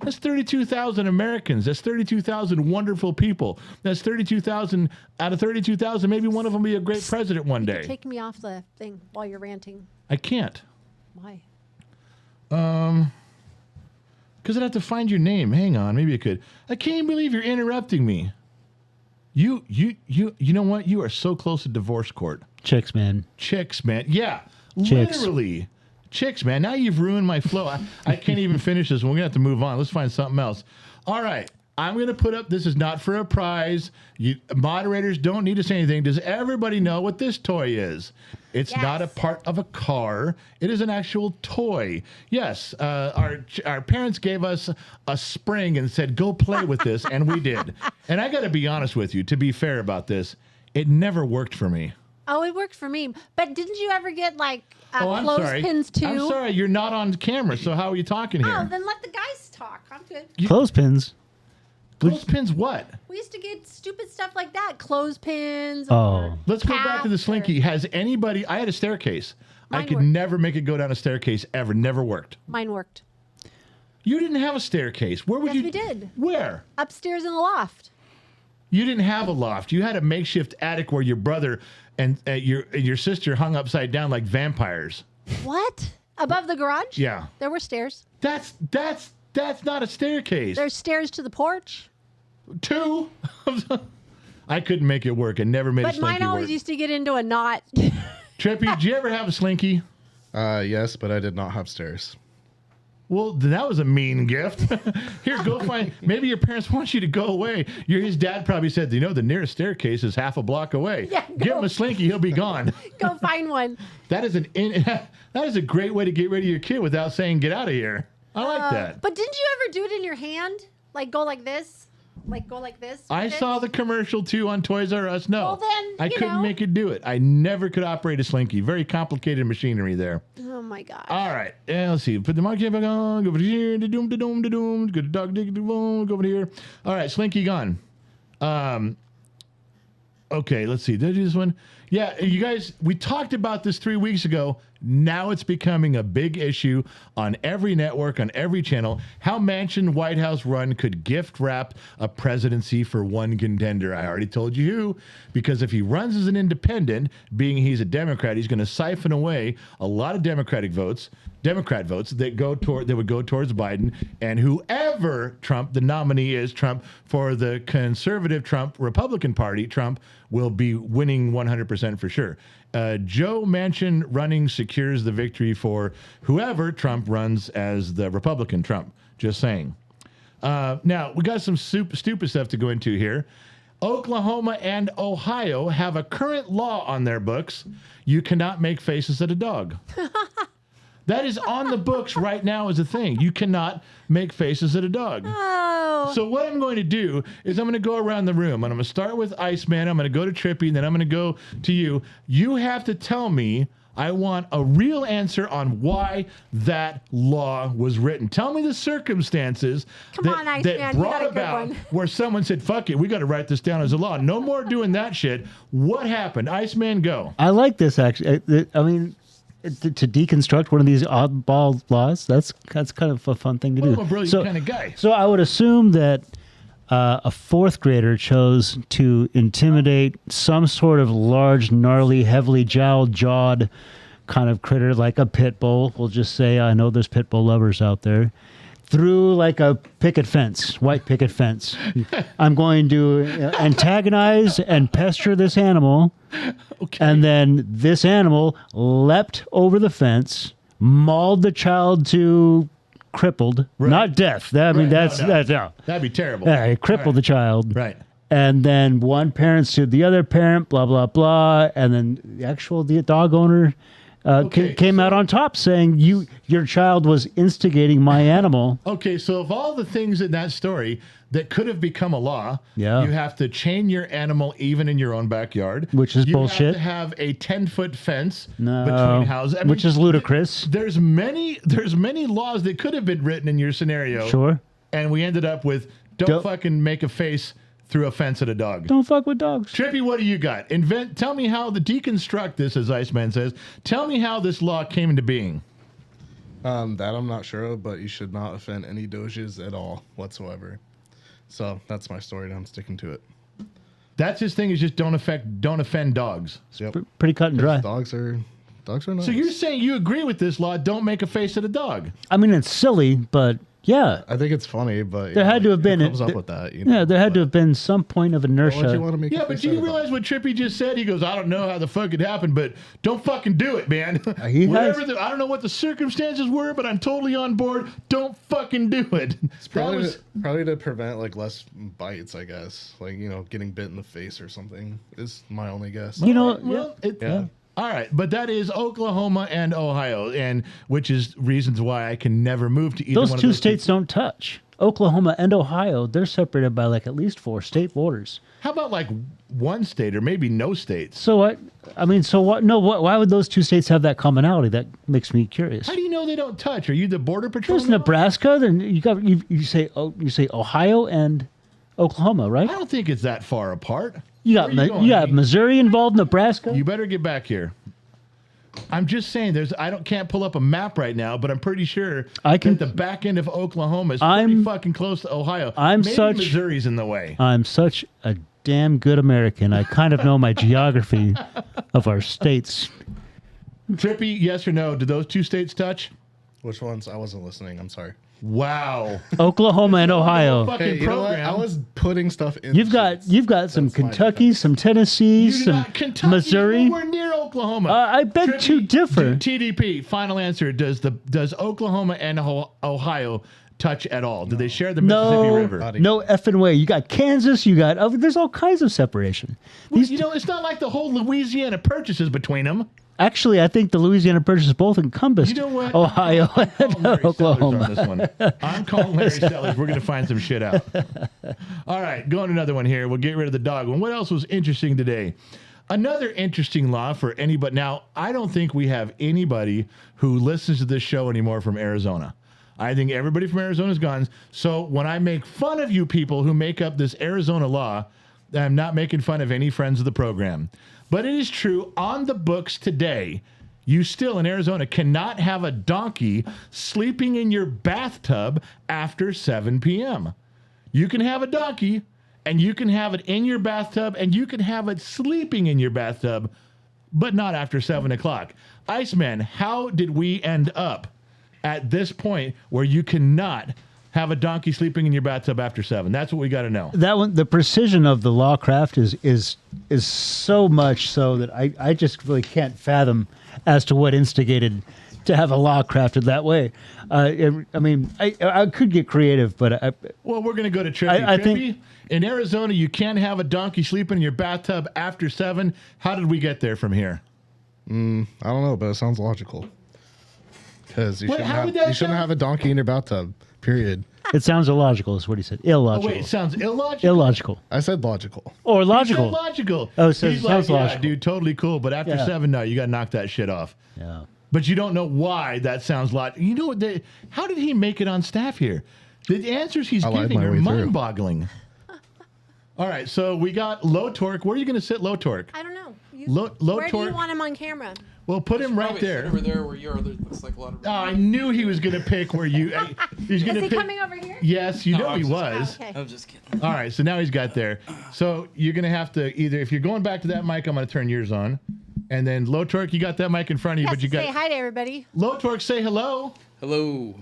That's 32,000 Americans. That's 32,000 wonderful people. That's 32,000 out of 32,000. Maybe one of them will be a great president one day. Take me off the thing while you're ranting. I can't. Why? Because I'd have to find your name. Hang on. Maybe I could. I can't believe you're interrupting me. You know what? You are so close to divorce court. Chicks, man. Chicks, man. Yeah. Chicks. Literally. Chicks, man. Now you've ruined my flow. I can't even finish this one. We're going to have to move on. Let's find something else. All right. I'm going to put up, this is not for a prize. Moderators don't need to say anything. Does everybody know what this toy is? It's not a part of a car. It is an actual toy. Yes, our parents gave us a spring and said, go play with this, and we did. And I got to be honest with you, to be fair about this, it never worked for me. Oh, it worked for me. But didn't you ever get like I'm sorry. clothespins too? I'm sorry, you're not on camera, so how are you talking here? Oh, then let the guys talk. I'm good. Clothespins. Clothespins what? We used to get stupid stuff like that. Clothespins. Oh. Or Let's go back to the caps or- slinky. Has anybody, I had a staircase. I Mine could worked. never make it go down a staircase ever. Never worked. Mine worked. You didn't have a staircase. Where would Yes, you? we did. Where? Upstairs in the loft. You didn't have a loft. You had a makeshift attic where your brother and your sister hung upside down like vampires. What? Above the garage? Yeah. There were stairs. That's not a staircase. There's stairs to the porch. Two. I couldn't make it work. I never made a But slinky mine always work. used to get into a knot. Trippy, did you ever have a slinky? Yes, but I did not have stairs. Well, that was a mean gift. Here, go find. Maybe your parents want you to go away. His dad probably said, the nearest staircase is half a block away. Yeah, Give go. him a slinky, he'll be gone. Go find one. That is a great way to get rid of your kid without saying get out of here. I like that. But didn't you ever do it in your hand? Like go like this? Like go like this? I with it? saw the commercial too on Toys R Us. No, Well, then, I you couldn't know. make it do it. I never could operate a slinky. Very complicated machinery there. Oh my gosh. All right, let's see. Put the monkey back on. Go over here. Da doom da doom da doom. Go to dog dig da boom. Go over here. All right, slinky gone. Okay, let's see. Did I do this one? Yeah, you guys, we talked about this 3 weeks ago. Now it's becoming a big issue on every network, on every channel. How Manchin White House run could gift wrap a presidency for one contender. I already told you who, because if he runs as an independent, being he's a Democrat, he's going to siphon away a lot of Democrat votes that would go towards Biden, and whoever Trump, the nominee is Trump for the conservative Trump, Republican Party, Trump will be winning 100% for sure. Joe Manchin running secures the victory for whoever Trump runs as the Republican Trump. Just saying. Now, we got some stupid stuff to go into here. Oklahoma and Ohio have a current law on their books. You cannot make faces at a dog. That is on the books right now as a thing. You cannot make faces at a dog. Oh. So what I'm going to do is I'm going to go around the room, and I'm going to start with Iceman. I'm going to go to Trippy, and then I'm going to go to you. You have to tell me, I want a real answer on why that law was written. Tell me the circumstances Come on, Iceman, that you brought got a good about one. where someone said, fuck it, we got to write this down as a law. No more doing that shit. What happened? Iceman, go. I like this actually. I mean, to deconstruct one of these oddball laws, that's kind of a fun thing to Well, do. I'm a brilliant kind of guy. So I would assume that a fourth grader chose to intimidate some sort of large, gnarly, heavily jawed kind of critter like a pit bull. We'll just say, I know there's pit bull lovers out there. Through like a picket fence, white picket fence. I'm going to antagonize and pester this animal. Okay. And then this animal leapt over the fence, mauled the child to crippled, Right. not death. That, I mean, Right. that's No. no. That'd be terrible. Yeah, it crippled the child. Right. And then one parent sued the other parent, blah, blah, blah. And then the dog owner Okay, came out on top saying your child was instigating my animal. Okay, so of all the things in that story that could have become a law, Yeah. you have to chain your animal even in your own backyard. Which is you bullshit. have to have a 10-foot fence No, between houses. which is ludicrous. There's many laws that could have been written in your scenario. Sure. And we ended up with don't fucking make a face through a fence at a dog. Don't fuck with dogs. Trippy, what do you got? Tell me how deconstruct this, as Iceman says. Tell me how this law came into being. That I'm not sure of, but you should not offend any doges at all whatsoever. So that's my story, and I'm sticking to it. That's his thing, is just don't offend dogs. Yep. Pretty cut and dry. Dogs are nice. So you're saying you agree with this law, don't make a face at a dog. I mean, it's silly, but yeah. I think it's funny, but There had to have been comes up there- with that. Yeah, there had to have been some point of Why would you inertia. want to make a Yeah, but face do at you a dog? realize what Trippy just said? He goes, I don't know how the fuck it happened, but don't fucking do it, man. He has- I don't know what the circumstances were, but I'm totally on board. Don't fucking do it. It's probably to prevent like less bites, I guess. Like, getting bit in the face or something is my only guess. Yeah. All right, but that is Oklahoma and Ohio, and which is reasons why I can never move to either Those one two of those states don't touch. Oklahoma and Ohio, they're separated by like at least 4 state borders. How about like one state or maybe no states? So what? I mean, so what? No, what? Why would those 2 states have that commonality? That makes me curious. How do you know they don't touch? Are you the border patrol? There's Nebraska. Then you say Ohio and Oklahoma, right? I don't think it's that far apart. You got Where are you got going? Missouri involved, Nebraska. You better get back here. I'm just saying, can't pull up a map right now, but I'm pretty sure I can- that the back end of Oklahoma is pretty fucking close to Ohio. Maybe Missouri's in the way. I'm such a damn good American. I kind of know my geography of our states. Trippy, yes or no? Do those 2 states touch? Which ones? I wasn't listening. I'm sorry. Wow. Oklahoma and Ohio. Fucking Hey, you know what? program. I was putting stuff in. You've got some That's my Kentucky, some Tennessee, You do some not- Kentucky, Missouri. nowhere near Oklahoma. I beg to differ. TDP. Final answer. Does Oklahoma and Ohio touch at all? Do they share the Mississippi River? No effing way. You got Kansas. You got there's all kinds of separation. Well, These it's not like the whole Louisiana Purchase is between them. actually, I think the Louisiana Purchase both encompass You know what? Ohio and Larry Sellers Oklahoma. on this one. I'm calling Larry Sellers. We're going to find some shit out. All right, going to another one here. We'll get rid of the dog one. What else was interesting today? Another interesting law for anybody. Now, I don't think we have anybody who listens to this show anymore from Arizona. I think everybody from Arizona is gone. So when I make fun of you people who make up this Arizona law, I'm not making fun of any friends of the program. But it is true, on the books today, you still in Arizona cannot have a donkey sleeping in your bathtub after 7 p.m. You can have a donkey, and you can have it in your bathtub, and you can have it sleeping in your bathtub, but not after 7 o'clock. Iceman, how did we end up at this point where you cannot have a donkey sleeping in your bathtub after 7? That's what we got to know. That one, the precision of the law craft is so much so that I just really can't fathom as to what instigated to have a law crafted that way. I could get creative, but Well, we're going to go to Trippy. I Trippy, think- in Arizona, you can't have a donkey sleeping in your bathtub after 7. How did we get there from here? I don't know, but it sounds logical. Because you Wait, shouldn't, how would that you shouldn't sound? have a donkey in your bathtub. Period. it sounds illogical is what he said. Oh, Illogical. wait, it sounds illogical. Illogical. I said logical. Or He said logical. logical. Oh, so it He's sounds like, logical. Yeah, dude, totally cool. But after Yeah. 7, no, you got to knock that shit off. Yeah. But you don't know why that sounds logical. You know what? How did he make it on staff here? The answers he's I lied giving my are way through. mind-boggling. All right, so we got low torque. Where are you going to sit low torque? I don't know. Low Where do torque. you want him on camera? Well, put him right Probably sit there. over there where you are. There looks like a lot of. Oh, I knew he was going to pick where you. He's going Is to he pick. coming over here? Yes, you No, know I he was was. Okay. I'm just kidding. All right, so now he's got there. So you're going to have to either, if you're going back to that mic, I'm going to turn yours on. And then low torque, you got that mic in front of you, Yes, but you say got hi to everybody. low torque. Say hello. Hello,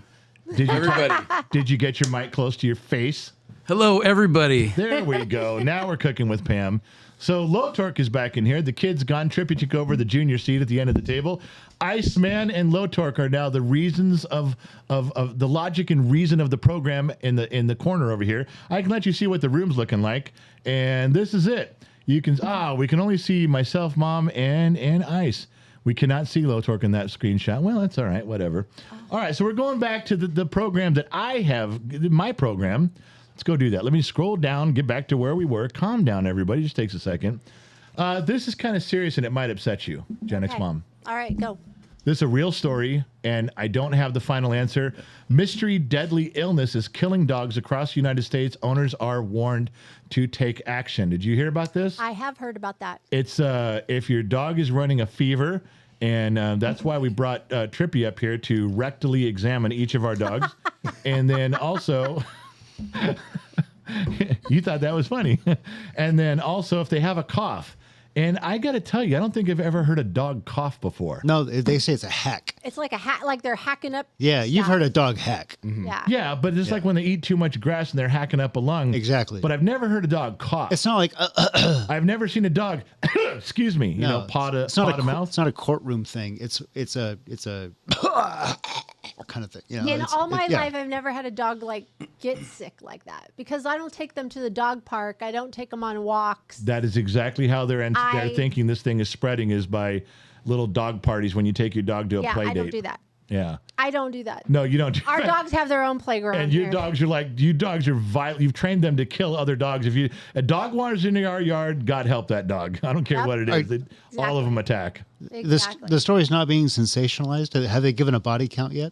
Did you everybody. did you get your mic close to your face? Hello, everybody. There we go. Now we're cooking with Pam. So Low Torque is back in here. The kid's gone. Trippy took over the junior seat at the end of the table. Iceman and Low Torque are now the reasons of the logic and reason of the program in the corner over here. I can let you see what the room's looking like, and this is it. You can we can only see myself, Mom, and Ice. We cannot see Low Torque in that screenshot. Well, that's all right. Whatever. All right. So we're going back to the program that I have, my program. Let's go do that. Let me scroll down, get back to where we were. Calm down, everybody. Just takes a second. This is kind of serious, and it might upset you, Gen X Mom. All right, go. This is a real story, and I don't have the final answer. Mystery deadly illness is killing dogs across the United States. Owners are warned to take action. Did you hear about this? I have heard about that. It's if your dog is running a fever, and that's why we brought Trippy up here to rectally examine each of our dogs. And then also, you thought that was funny. And then also if they have a cough. And I got to tell you, I don't think I've ever heard a dog cough before. No, they say it's a hack. It's like like they're hacking up. Yeah, you've heard a dog hack. Yeah. Yeah, but it's like when they eat too much grass and they're hacking up a lung. Exactly. But I've never heard a dog cough. It's not like I've never seen a dog, excuse me, paw to mouth. It's not a courtroom thing. It's a kind of thing. In all my life, I've never had a dog like get sick like that because I don't take them to the dog park. I don't take them on walks. That is exactly how they're thinking this thing is spreading is by little dog parties when you take your dog to a play date. I don't do that. Yeah. I don't do that. No, you don't do Our that. dogs have their own playground. And you dogs are violent. You've trained them to kill other dogs. If a dog wanders into our yard, God help that dog. I don't care what it is. All of them attack. Exactly. The story's not being sensationalized. Have they given a body count yet?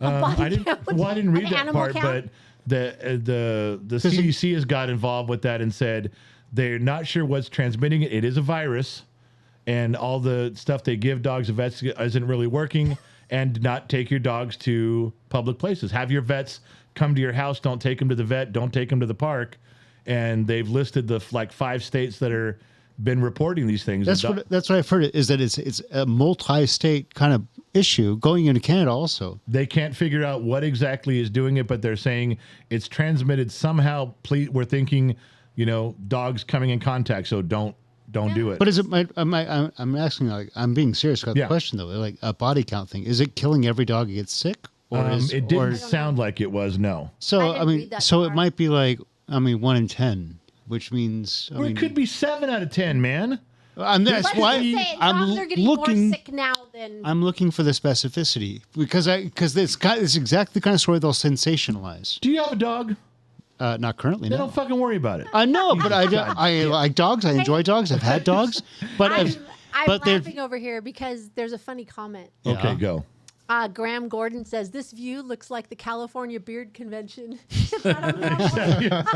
I didn't read that part, count? but the CDC has got involved with that and said they're not sure what's transmitting it. It is a virus, and all the stuff they give dogs and vets isn't really working. And not take your dogs to public places. Have your vets come to your house. Don't take them to the vet. Don't take them to the park. And they've listed the 5 states that are been reporting these things. That's what I've heard. Is that it's a multi-state kind of issue going into Canada also. They can't figure out what exactly is doing it, but they're saying it's transmitted somehow. We're thinking, dogs coming in contact. So don't do it. But is it? I'm asking. I'm being serious about the question though. Like a body count thing. Is it killing every dog who gets sick? Or it didn't sound like it was. No. So it might be 1 in 10, which means it could be 7 out of 10, man. That's why I'm dogs are getting looking. more sick now than I'm looking for the specificity because it's exactly the kind of story they'll sensationalize. Do you have a dog? Not currently. Then No. don't fucking worry about it. I know, but I like dogs. I enjoy dogs. I've had dogs, but I'm but they're laughing over here because there's a funny comment. Okay, go. Graham Gordon says this view looks like the California Beard Convention. But you guys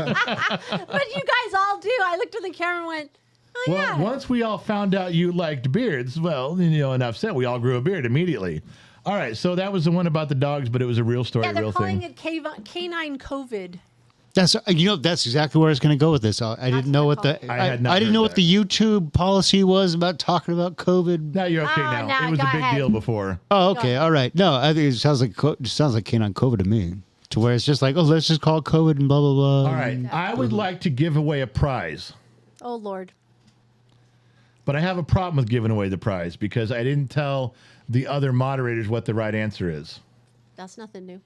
all do. I looked at the camera and went, "Oh Well, yeah." once we all found out you liked beards, enough said. We all grew a beard immediately. All right, so that was the one about the dogs, but it was a real story, Yeah, they're real calling thing. it canine COVID. That's exactly where I was going to go with this. I didn't know what the I had not I didn't heard know what that. the YouTube policy was about talking about COVID. Now you're okay Oh, now. no, It was go a big ahead. deal before. Oh, okay, all right. No, I think it sounds like canine COVID to me. To where it's just like, let's just call it COVID and blah blah blah. All right, I would like to give away a prize, Oh Lord. but I have a problem with giving away the prize because I didn't tell the other moderators what the right answer is. That's nothing new.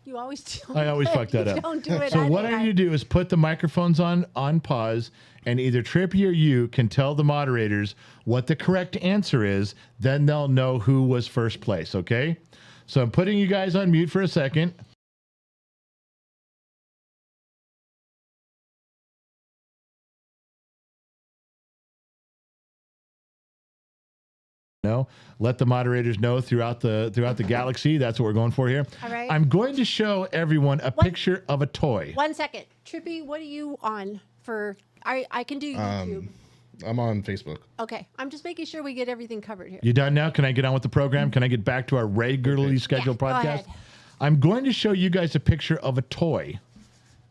You always do. I always fuck that You up. Don't do it. So what I need to do is put the microphones on pause, and either Trippy or you can tell the moderators what the correct answer is. Then they'll know who was first place. Okay. So I'm putting you guys on mute for a second. No, let the moderators know throughout the galaxy. That's what we're going for here. All right. I'm going to show everyone a picture of a toy. 1 second. Trippy, what are you on for? I can do YouTube. I'm on Facebook. Okay. I'm just making sure we get everything covered here. You done now? Can I get on with the program? Can I get back to our regularly scheduled go podcast? ahead. I'm going to show you guys a picture of a toy.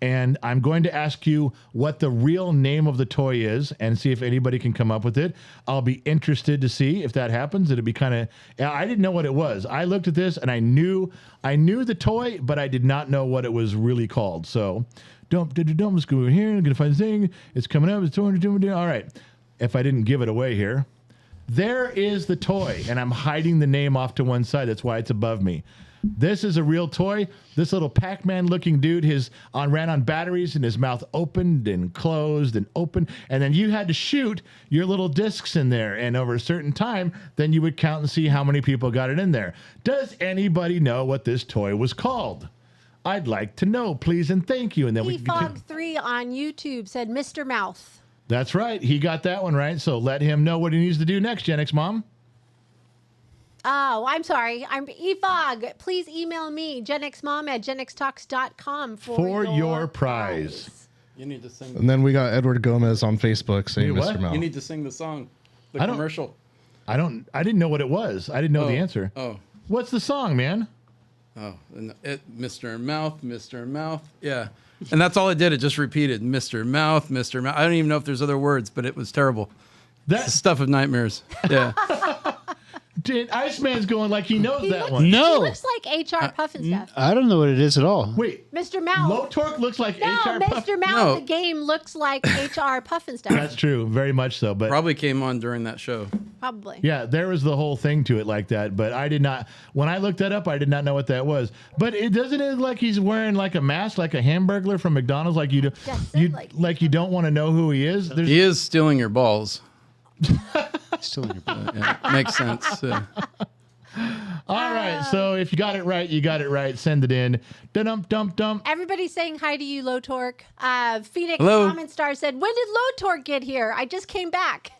And I'm going to ask you what the real name of the toy is and see if anybody can come up with it. I'll be interested to see if that happens. It'll be kind of, I didn't know what it was. I looked at this and I knew the toy, but I did not know what it was really called. So let's go over here. I'm going to find the thing. It's coming up. It's 200. All right. If I didn't give it away here, there is the toy. And I'm hiding the name off to one side. That's why it's above me. This is a real toy. This little Pac-Man looking dude ran on batteries, and his mouth opened and closed and opened. And then you had to shoot your little discs in there. And over a certain time, then you would count and see how many people got it in there. Does anybody know what this toy was called? I'd like to know, please and thank you. And then Efog3 on YouTube said Mr. Mouth. That's right. He got that one right. So let him know what he needs to do next, Gen X Mom. Oh, I'm sorry. I'm EFOG. Please email me, genxmom@genxtalks.com for your prize. You need to sing. And then we got Edward Gomez on Facebook saying Wait, what? Mr. Mouth. You need to sing the song, the I don't- commercial. I didn't know what it was. I didn't know the answer. Oh, What's the song, man? and Mr. Mouth, Mr. Mouth. Yeah, and that's all it did. It just repeated Mr. Mouth, Mr. Mouth. I don't even know if there's other words, but it was terrible. It's the That stuff of nightmares. Yeah. Iceman's going like he knows that looks, one. He No, looks like HR Puffin stuff. I don't know what it is at all. Wait, Mr. Mouth. Low Torque looks like No, HR Puff. Mr. Mouth, No. the game looks like HR Puffin stuff. That's true, very much so. But Probably came on during that show. Probably. yeah, there was the whole thing to it like that. But I did not. When I looked that up, I did not know what that was. But it doesn't look like he's wearing like a mask, like a Hamburglar from McDonald's. Like you, Yes, you like- like you don't want to know who he is. There's, He is stealing your balls. Still in your blood. Yeah, makes sense. Yeah. all right, so if you got it right, you got it right. Send it in. Dum dum dum. Everybody's saying hi to you, Low Torque. Phoenix Hello. Comment Star said, when did Low Torque get here? I just came back.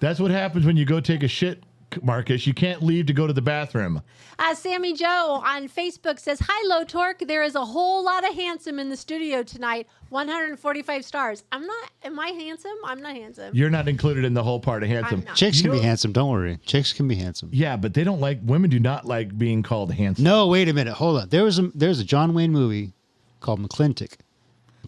That's what happens when you go take a shit, Marcus. You can't leave to go to the bathroom. Sammy Joe on Facebook says, hi, Low Torque. There is a whole lot of handsome in the studio tonight. 145 stars. Am I handsome? I'm not handsome. You're not included in the whole part of handsome. I'm not. Chicks You can be know- handsome. Don't worry. Chicks can be handsome. Yeah, but they don't like women. Do not like being called handsome. No, wait a minute. Hold on. There's a John Wayne movie called McClintock.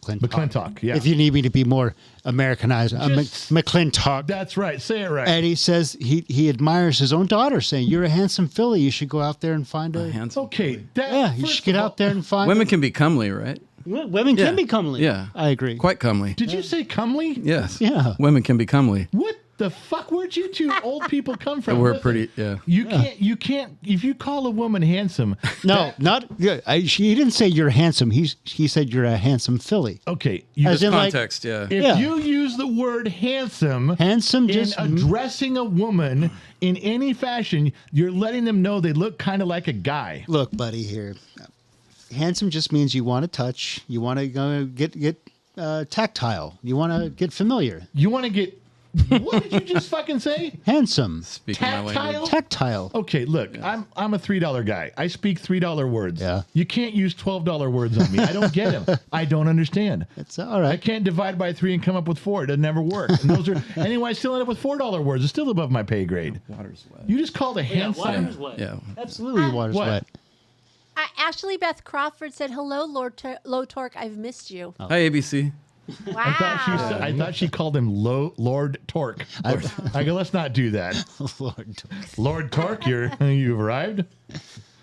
McClintock. Yeah, If you need me to be more Americanized, Just- McClintock. that's right. Say it right. And he says he admires his own daughter, saying, "You're a handsome filly. You should go out there and find a." Handsome. Okay. That, Yeah, you first should get of out all- there and find. Women can be comely, right? Women Yeah. can be comely. Yeah. I agree. Quite comely. Did you say comely? Yes. Yeah. Women can be comely. What the fuck? Where'd you two old people come from? We're Listen, pretty. Yeah. You can't. If you call a woman handsome. No, not. Yeah, he didn't say you're handsome. He said you're a handsome filly. Okay. You, As in, like, Context. Yeah. if Yeah. you use the word handsome. Handsome In just addressing a woman in any fashion, you're letting them know they look kind of like a guy. look, buddy. Here, handsome just means you want to touch. You want to go get tactile. You want to get familiar. You want to get. What did you just fucking say? Handsome, Speaking my Tactile? language. tactile. Okay, look, I'm a $3 guy. I speak $3 words. Yeah. You can't use $12 words on me. I don't get them. I don't understand. It's all I right. can't divide by 3 and come up with 4. It doesn't ever work. And those are anyway. I still end up with $4 words. It's still above my pay grade. Water's wet. You just called a handsome. Yeah. Absolutely, water's What? wet. Ashley Beth Crawford said, hello, Low Torque. I've missed you. Hi, ABC. Wow. I thought she called him Lord Torque. I go, let's not do that. Lord. Lord Torque, you've arrived.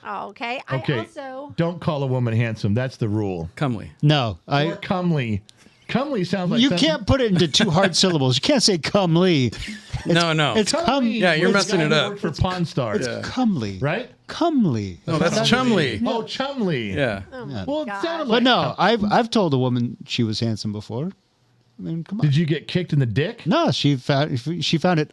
Oh, okay. Okay. I also. Don't call a woman handsome. That's the rule. Comely. No, Or comely. Comely sounds like you something- can't put it into two hard syllables. You can't say comely. No. It's Comely. Yeah, you're was the messing guy it who up. worked for Pawn Star. It's comely. Right? Comely. No, that's Chumley. Oh, Chumley. Yeah. Well, it God. sounded But like. no, I've told a woman she was handsome before. I mean, come on. Did you get kicked in the dick? No, she found it,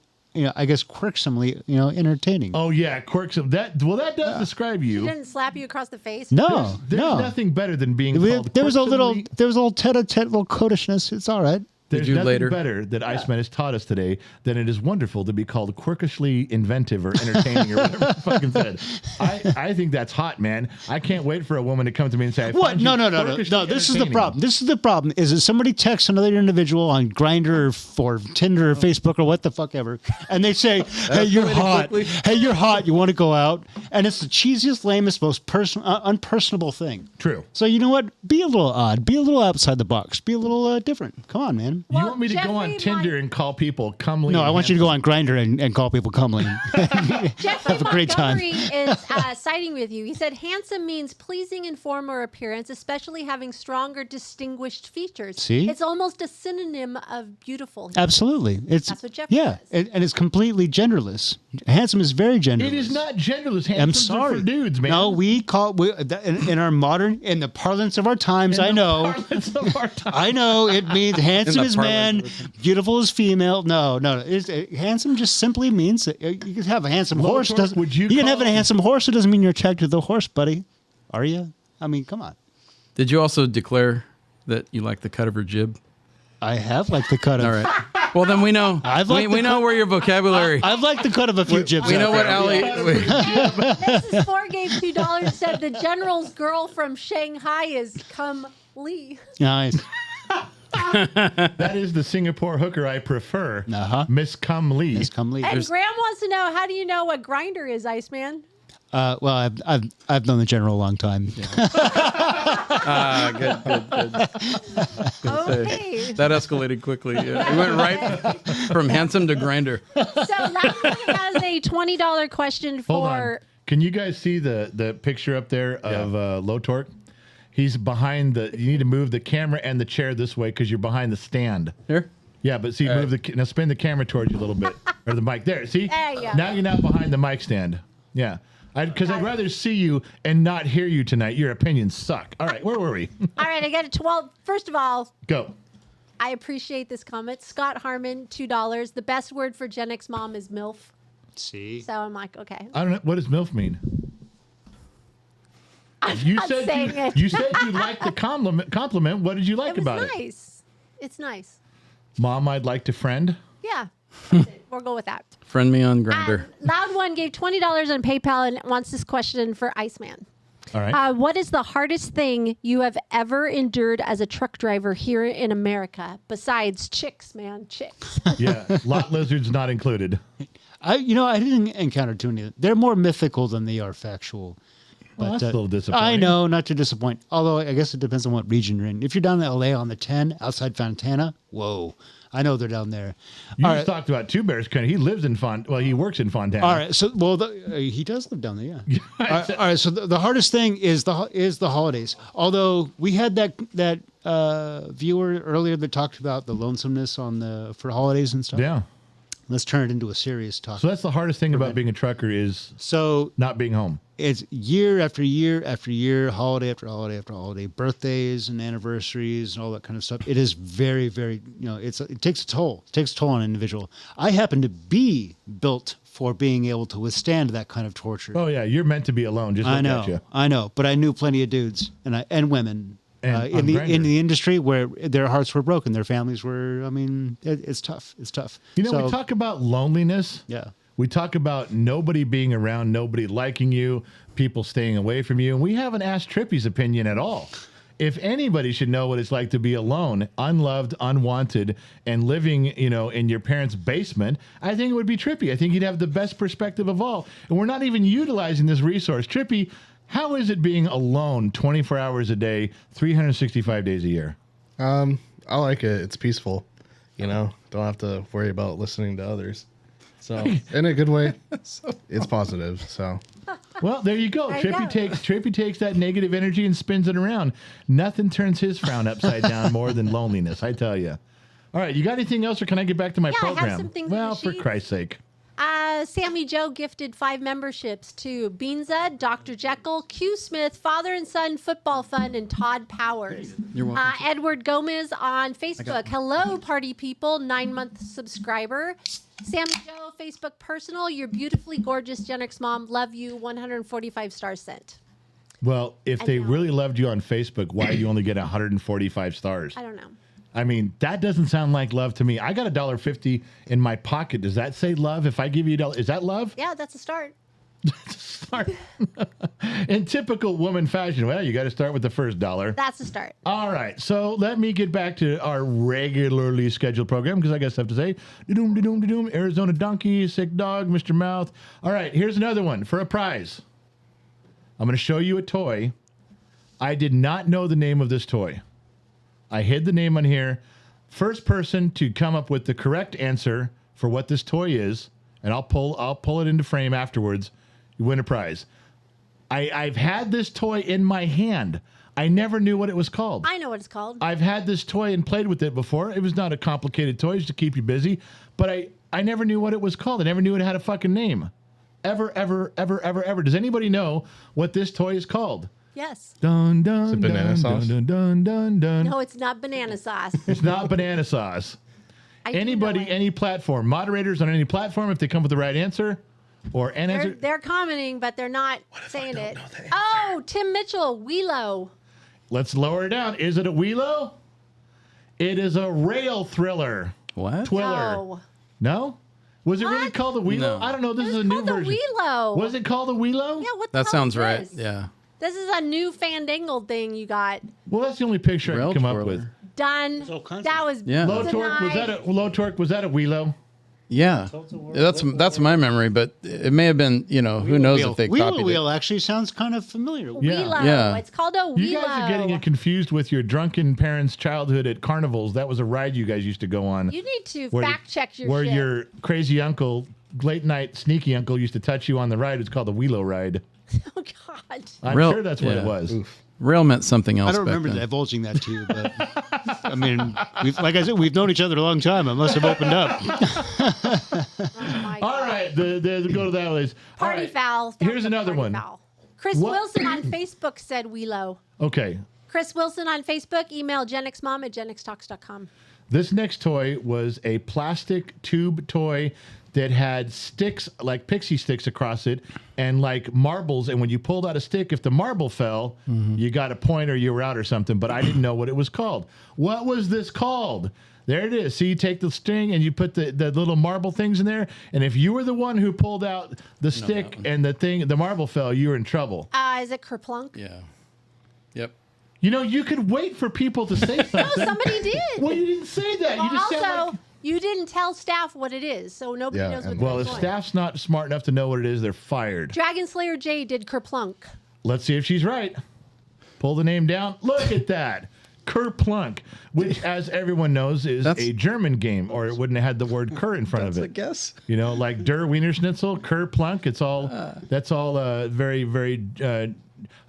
I guess quirksomely, entertaining. Oh yeah, quirks of that. Well, that does describe She you. didn't slap you across the face? No, There's no. nothing better than being There called. was a little quirksomely- tete-a-tete, little codishness. It's all right. There's you nothing later? better that Iceman has taught us today than it is wonderful to be called quirkishly inventive or entertaining or whatever he fucking said. I think that's hot, man. I can't wait for a woman to come to me and say, I What? find you No. quirkishly This is the entertaining." problem. This is the problem. Is that somebody texts another individual on Grindr or Tinder or Facebook or what the fuck ever, and they say, "Hey, you're hot. quickly. Hey, you're hot. You want to go out?" And it's the cheesiest, lamest, most unpersonable thing. True. So you know what? Be a little odd. Be a little outside the box. Be a little different. Come on, man. Handsome? You want me to go on Jeffrey Tinder and call people comely? No, and I want you to handsome? go on Grinder and call people comely. Jeffrey Have a great time. Montgomery is siding with you. He said handsome means pleasing in form or appearance, especially having stronger, distinguished features. See? It's almost a synonym of beautiful. Absolutely. It's That's what Jeffrey yeah, says. and it's completely genderless. Handsome is very genderless. It is not genderless. I'm Handsomes are sorry, for dudes, man. No, in our modern, in the parlance of our times. I know. Of our time. I know it means handsome the is man, parlance beautiful is female. No. Handsome just simply means that you can have a handsome Low horse. torque, Doesn't would you can have call- a handsome horse? It doesn't mean you're attracted to the horse, buddy. Are you? I mean, come on. Did you also declare that you like the cut of her jib? I have liked the cut of. All right. Well, then we know. I've liked we the know where your vocabulary. I've liked the cut of a few jibs. we know out what there. Allie. Mrs. Four gave $2. Said the general's girl from Shanghai is Cum Lee. Nice. That is the Singapore hooker I prefer. Uh-huh. Miss Cum Lee. It's comely. And Graham wants to know, how do you know what Grinder is, Iceman? Well, I've known the general a long time. Good. Okay. That escalated quickly. Yeah. We went right from handsome to grinder. So Lachlan has a $20 question Hold on. for. Can you guys see the picture up there of Low Torque? He's behind the. You need to move the camera and the chair this way because you're behind the stand. Here. Yeah, but see, move the now spin the camera towards you a little bit or the mic. There, see? There you go. Now you're not behind the mic stand. Yeah. Because I'd rather see you and not hear you tonight. Your opinions suck. All right, where were we? All right, I got it. Well, first of all, Go. I appreciate this comment. Scott Harmon, $2. The best word for Gen X mom is MILF. See. So I'm like, okay. I don't know. What does MILF mean? I'm not saying it. You said you liked the compliment. What did you like It was about it? nice. It's nice. Mom, I'd like to friend. Yeah. That's it. We'll go with that. Friend me on grinder. Loud One gave $20 on PayPal and wants this question for Iceman. All right. What is the hardest thing you have ever endured as a truck driver here in America? Besides chicks, man, chicks. Yeah. Lot lizards not included. I didn't encounter too many. They're more mythical than they are factual. Well, that's a little disappointing. I know, not to disappoint. Although I guess it depends on what region you're in. If you're down in LA on the 10 outside Fontana, whoa, I know they're down there. You All just right. talked about Two Bears Country. He lives in he works in Fontana. All right, so he does live down there, yeah. All right, so the hardest thing is the holidays. Although we had that viewer earlier that talked about the lonesomeness for holidays and stuff. Yeah. Let's turn it into a serious talk. So that's the hardest thing about being a trucker is So not being home. it's year after year after year, holiday after holiday after holiday, birthdays and anniversaries and all that kind of stuff. It is very, very, it takes a toll. It takes a toll on an individual. I happen to be built for being able to withstand that kind of torture. Oh yeah, you're meant to be alone. Just look at you. I know, but I knew plenty of dudes and women And in on Grindr. the industry where their hearts were broken, their families were. I mean, it's tough. It's tough. You know, So, we talk about loneliness. Yeah. We talk about nobody being around, nobody liking you, people staying away from you, and we haven't asked Trippy's opinion at all. If anybody should know what it's like to be alone, unloved, unwanted, and living, in your parents' basement, I think it would be Trippy. I think he'd have the best perspective of all. And we're not even utilizing this resource. Trippy, how is it being alone 24 hours a day, 365 days a year? I like it. It's peaceful. Don't have to worry about listening to others. So in a good way, it's positive. So Well, there you go. There you Trippy takes that negative energy and spins it around. Nothing turns his frown upside down more than loneliness, I tell you. All right, you got anything else, or can I get back to my Yeah, I have program? some things in the Well, for sheets. Christ's sake. Sammy Joe gifted 5 memberships to Beanza, Dr. Jekyll, Q Smith, Father and Son Football Fun, and Todd Powers. You're welcome. Edward Gomez on Facebook. Hello, party people, 9-month subscriber. Sammy Joe, Facebook personal. You're beautifully gorgeous, Gen X mom. Love you. 145 stars sent. Well, if I they know. really loved you on Facebook, why do you only get 145 stars? I don't know. I mean, that doesn't sound like love to me. I got $1.50 in my pocket. Does that say love? If I give you $1, is that love? Yeah, that's a start. Start. In typical woman fashion, well, you got to start with the first $1. That's a start. All right, so let me get back to our regularly scheduled program because I got stuff to say. Da-doom, da-doom, da-doom. Arizona Donkey, Sick Dog, Mr. Mouth. All right, here's another one for a prize. I'm going to show you a toy. I did not know the name of this toy. I hid the name on here. First person to come up with the correct answer for what this toy is, and I'll pull it into frame afterwards, you win a prize. I've had this toy in my hand. I never knew what it was called. I know what it's called. I've had this toy and played with it before. It was not a complicated toy, just to keep you busy. But I never knew what it was called. I never knew it had a fucking name. Ever. Does anybody know what this toy is called? Yes. Dun, dun, Is it banana dun, sauce? Dun, dun, dun, dun. No, it's not banana sauce. It's not banana sauce. I do Anybody, know it. any platform, moderators on any platform, if they come with the right answer or an answer. They're commenting, but they're not saying it. Oh, Tim Mitchell, Wheelo. Let's lower it down. Is it a Wheelo? It is a rail thriller. What? Twiller. No. No? Was it really What? called a Wheelo? No. I don't know. This It is a was new called the version. Wheelo. Was it called a Wheelo? Yeah, what the That hell sounds is right. this? Yeah. This is a new fandangled thing you got. Well, that's the only picture I Rail can come up twirler. with. Done. all kinds That of- was Yeah. Low torque, was that a Wheelo? Yeah. That's my memory, but it may have been, who knows if they Wheel copied Wheel it. actually sounds kind of familiar. Yeah. Wheelo. Yeah. It's called a Wheelo. You guys are getting it confused with your drunken parents' childhood at carnivals. That was a ride you guys used to go on. You need to where- fact check your Where shit. your crazy uncle, late night sneaky uncle, used to touch you on the ride. It's called the Wheelo ride. Oh God. I'm Real- sure that's what it yeah. was. Rail meant something else I don't back remember then. divulging that to you, but I mean, like I said, we've known each other a long time. I must have opened up. Oh my God. All right, go to that list. All Party right. foul. Here's another Party one. foul. Chris What- Wilson on Facebook said Wheelo. Okay, Chris Wilson on Facebook. Email genxmom@genxtalks.com. this next toy was a plastic tube toy that had sticks, like pixie sticks across it, and like marbles. And when you pulled out a stick, if the marble fell, you got a point or you were out or something. But I didn't know what it was called. What was this called? There it is. See, you take the string and you put the little marble things in there. And if you were the one who pulled out the stick and the marble fell, you were in trouble. Is it Kerplunk? Yeah. Yep. You could wait for people to say something. No, somebody did. Well, you didn't say that. Well, You just said also, like, you didn't tell staff what it is, so nobody Yeah, knows what and- they're well, if doing. staff's not smart enough to know what it is, they're fired. Dragon Slayer J did Kerplunk. Let's see if she's right. Pull the name down. Look at that. Kerplunk, which, as everyone knows, is That's- a German game, or it wouldn't have had the word Kerr in front of it. guess. Like Der Wiener Schnitzel, Kerplunk. It's all that's all very, very.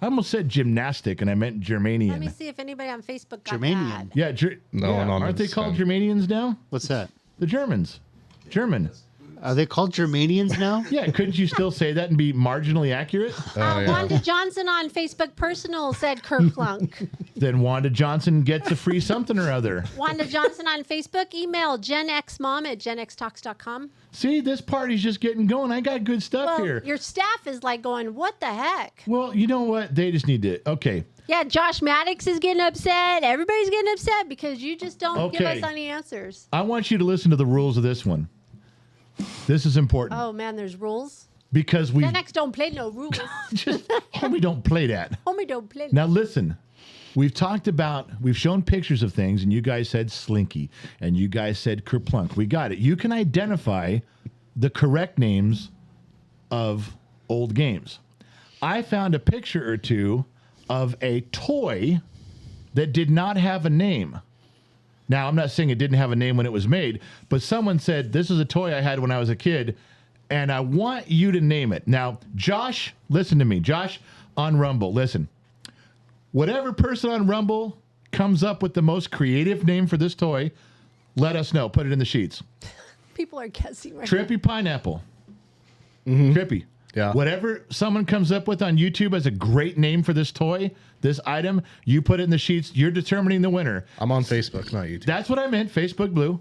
I almost said gymnastic, and I meant Germanian. Let me see if anybody on Facebook got Germanian. that. Yeah, No one on aren't they this called end. Germanians now? What's that? The Germans. German. Are they called Germanians now? Yeah, couldn't you still say that and be marginally accurate? Oh, yeah. Wanda Johnson on Facebook Personal said Kerplunk. Then Wanda Johnson gets a free something or other. Wanda Johnson on Facebook. Email genxmom@genxtalks.com. See, this party's just getting going. I got good stuff Well, here. your staff is like going, what the heck? Well, you know what? They just need to. Okay. Yeah, Josh Maddox is getting upset. Everybody's getting upset because you just don't give Okay. us any answers. I want you to listen to the rules of this one. This is important Oh man, there's rules. because we Gen X don't play no rules. just we don't play that. Homie don't play. Now listen. We've shown pictures of things, and you guys said Slinky, and you guys said Kerplunk. We got it. You can identify the correct names of old games. I found a picture or two of a toy that did not have a name. Now, I'm not saying it didn't have a name when it was made, but someone said, this is a toy I had when I was a kid, and I want you to name it. Now, Josh, listen to me. Josh on Rumble, listen. Whatever person on Rumble comes up with the most creative name for this toy, let us know. Put it in the sheets. People are guessing right Trippy Pineapple. Trippy. Yeah. Whatever someone comes up with on YouTube as a great name for this toy, this item, you put it in the sheets. You're determining the winner. I'm on Facebook, not YouTube. That's what I meant. Facebook Blue.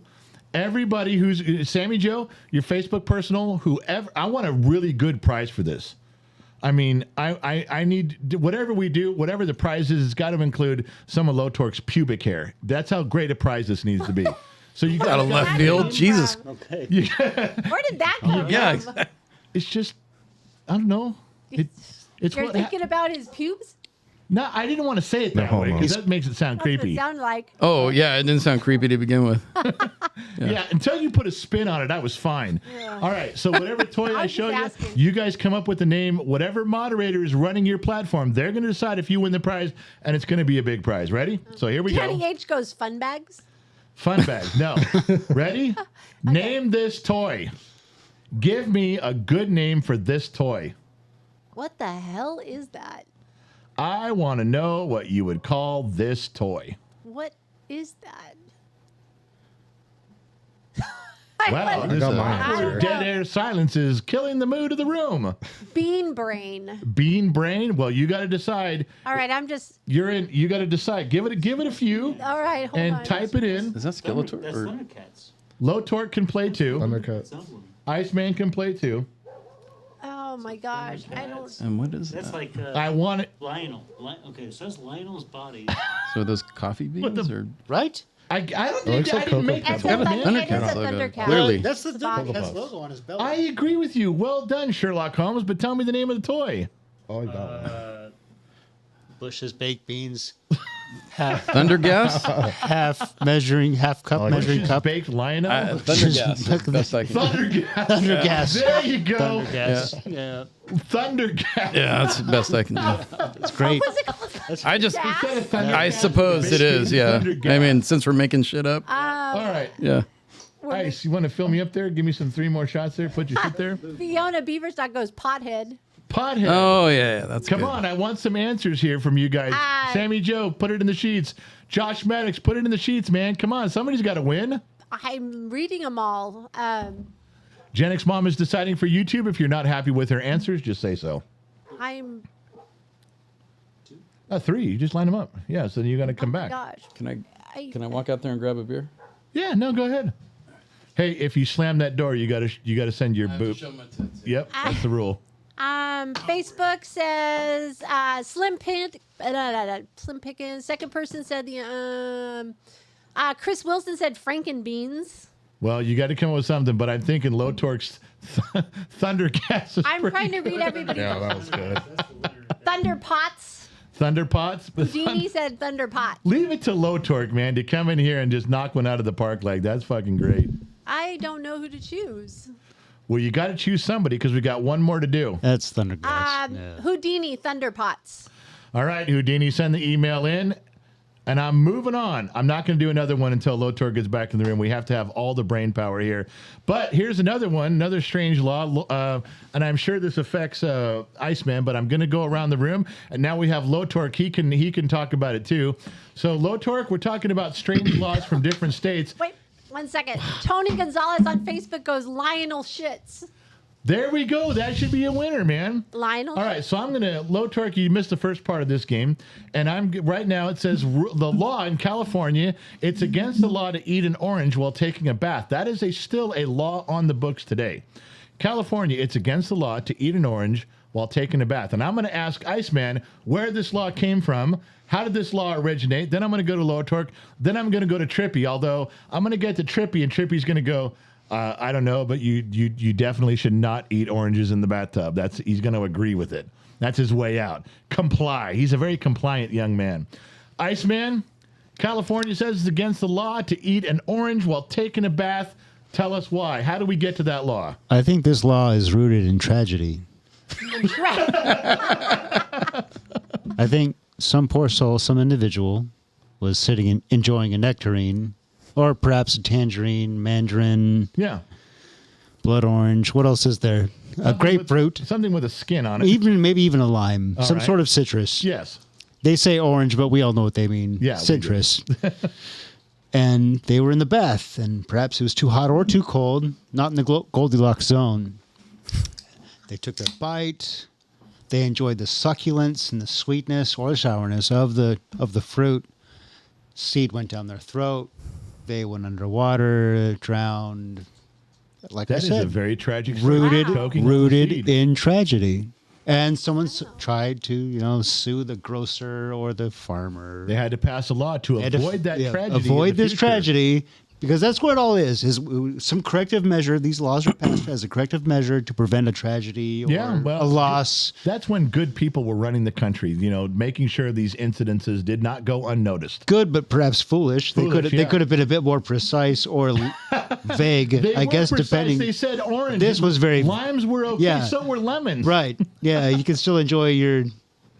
Everybody who's Sammy Joe, your Facebook personal, whoever. I want a really good prize for this. I mean, I need whatever we do, whatever the prize is, it's got to include some of Low Torque's pubic hair. That's how great a prize this needs to be. So you Out got of left field. Jesus. Okay. Where did that come Yeah. from? It's just, I don't know. It's You're what. thinking about his pubes? No, I didn't want to say it that No way homo. because that makes it sound That's what creepy. it sounded like. Oh, yeah. It didn't sound creepy to begin with. Yeah, until you put a spin on it, I was fine. Yeah. All right, so whatever toy I was show just you, asking. you guys come up with the name. Whatever moderator is running your platform, they're going to decide if you win the prize, and it's going to be a big prize. Ready? So here we Kenny go. H goes fun bags. Fun bags. No. Ready? Name this toy. Give me a good name for this toy. What the hell is that? I want to know what you would call this toy. What is that? Wow, I this got mine here. dead air silence is killing the mood of the room. Bean brain. Bean brain. Well, you got to decide. All right, I'm just. You're in. You got to decide. Give it a few, All right, hold and on. type it in. Is that Skeletor? That's Or Thundercats. Low torque can play too. Undercut. Sounds like- Iceman can play too. Oh my gosh, I don't. and what is That's that? like I want it. Lionel. Okay, it says Lionel's body. So are those coffee beans or Right? I don't looks think like I didn't Cocoa make It's that a, up, thun- man. it is a Thundercats logo. Thundercat. Clearly. That's the body. Thundercats logo on his belly. I agree with you. Well done, Sherlock Holmes. But tell me the name of the toy. Oh, I got one. Bush's baked beans. Half Thundergas? half measuring, half cup like measuring Bush's cup. baked Lionel. Thundergas. Best I can. Thundergas. Thundergas. There you go. Thundergas. Yeah. Thundergas. Yeah, that's the best I can do. It's great. What's it called? I just, Gas? I suppose it is. Yeah. I mean, since we're making shit up. All right. Yeah. Ice, you want to fill me up there? Give me some 3 more shots there. Put your shit there. Fiona Beaverstock goes pothead. Pothead. Oh yeah, that's Come good. on, I want some answers here from you guys. Sammy Joe, put it in the sheets. Josh Maddox, put it in the sheets, man. Come on, somebody's got to win. I'm reading them all. Jenix Mom is deciding for YouTube. If you're not happy with her answers, just say so. I'm. 3. You just line them up. Yeah, so then you got to come Oh my back. gosh. Can I walk out there and grab a beer? Yeah, no, go ahead. Hey, if you slam that door, you gotta send your boob. Yep, that's the rule. Facebook says Slim Pickens. Second person said the Chris Wilson said Frankenbeans. Well, you got to come up with something, but I'm thinking Low Torque's Thundercats. Is I'm pretty trying to read everybody. Yeah, that was good. Thunderpots. Thunderpots. Jeannie said Thunderpot. Leave it to Low Torque, man, to come in here and just knock one out of the park like that's fucking great. I don't know who to choose. Well, you got to choose somebody because we got one more to do. That's Thundercats. Yeah. Houdini Thunderpots. All right, Houdini, send the email in, and I'm moving on. I'm not going to do another one until Lotor gets back in the room. We have to have all the brain power here. But here's another one, another strange law, and I'm sure this affects Iceman, but I'm going to go around the room, and now we have Lotork. He can talk about it too. So Lotork, we're talking about strange laws from different states. Wait, 1 second. Tony Gonzalez on Facebook goes Lionel shits. There we go. That should be a winner, man. Lionel. All right, so I'm gonna Low Torque. You missed the first part of this game, and I'm right now. It says the law in California. It's against the law to eat an orange while taking a bath. That is still a law on the books today. California, it's against the law to eat an orange while taking a bath. And I'm going to ask Iceman where this law came from. How did this law originate? Then I'm going to go to Low Torque. Then I'm going to go to Trippy. Although I'm going to get to Trippy, and Trippy's going to go. I don't know, but you definitely should not eat oranges in the bathtub. He's going to agree with it. That's his way out. Comply. He's a very compliant young man. Iceman, California says it's against the law to eat an orange while taking a bath. Tell us why. How do we get to that law? I think this law is rooted in tragedy. I think some poor soul, some individual, was sitting and enjoying a nectarine, or perhaps a tangerine, mandarin, Yeah. blood orange. What else is there? A grapefruit, Something with a skin on it. maybe even a lime, some right. sort of citrus. Yes. They say orange, but we all know what they mean. Yeah, we do. Citrus. And they were in the bath, and perhaps it was too hot or too cold, not in the Goldilocks zone. They took their bite. They enjoyed the succulence and the sweetness or the sourness of the fruit. Seed went down their throat. They went underwater, drowned. Like I That is said, a very tragic story. rooted Choking on the seed. in tragedy. And someone tried to, sue the grocer or the farmer. They had to pass a law to Had to avoid that tragedy. Avoid in the this future. tragedy, because that's what it all is some corrective measure. These laws are passed as a corrective measure to prevent a tragedy or a loss. That's when good people were running the country, making sure these incidences did not go unnoticed. Good, but perhaps foolish. They Foolish, could have been a bit more precise or vague. They I were guess precise. depending. They said orange. This was very Limes were okay, Yeah. so were lemons. right. Yeah, you can still enjoy your.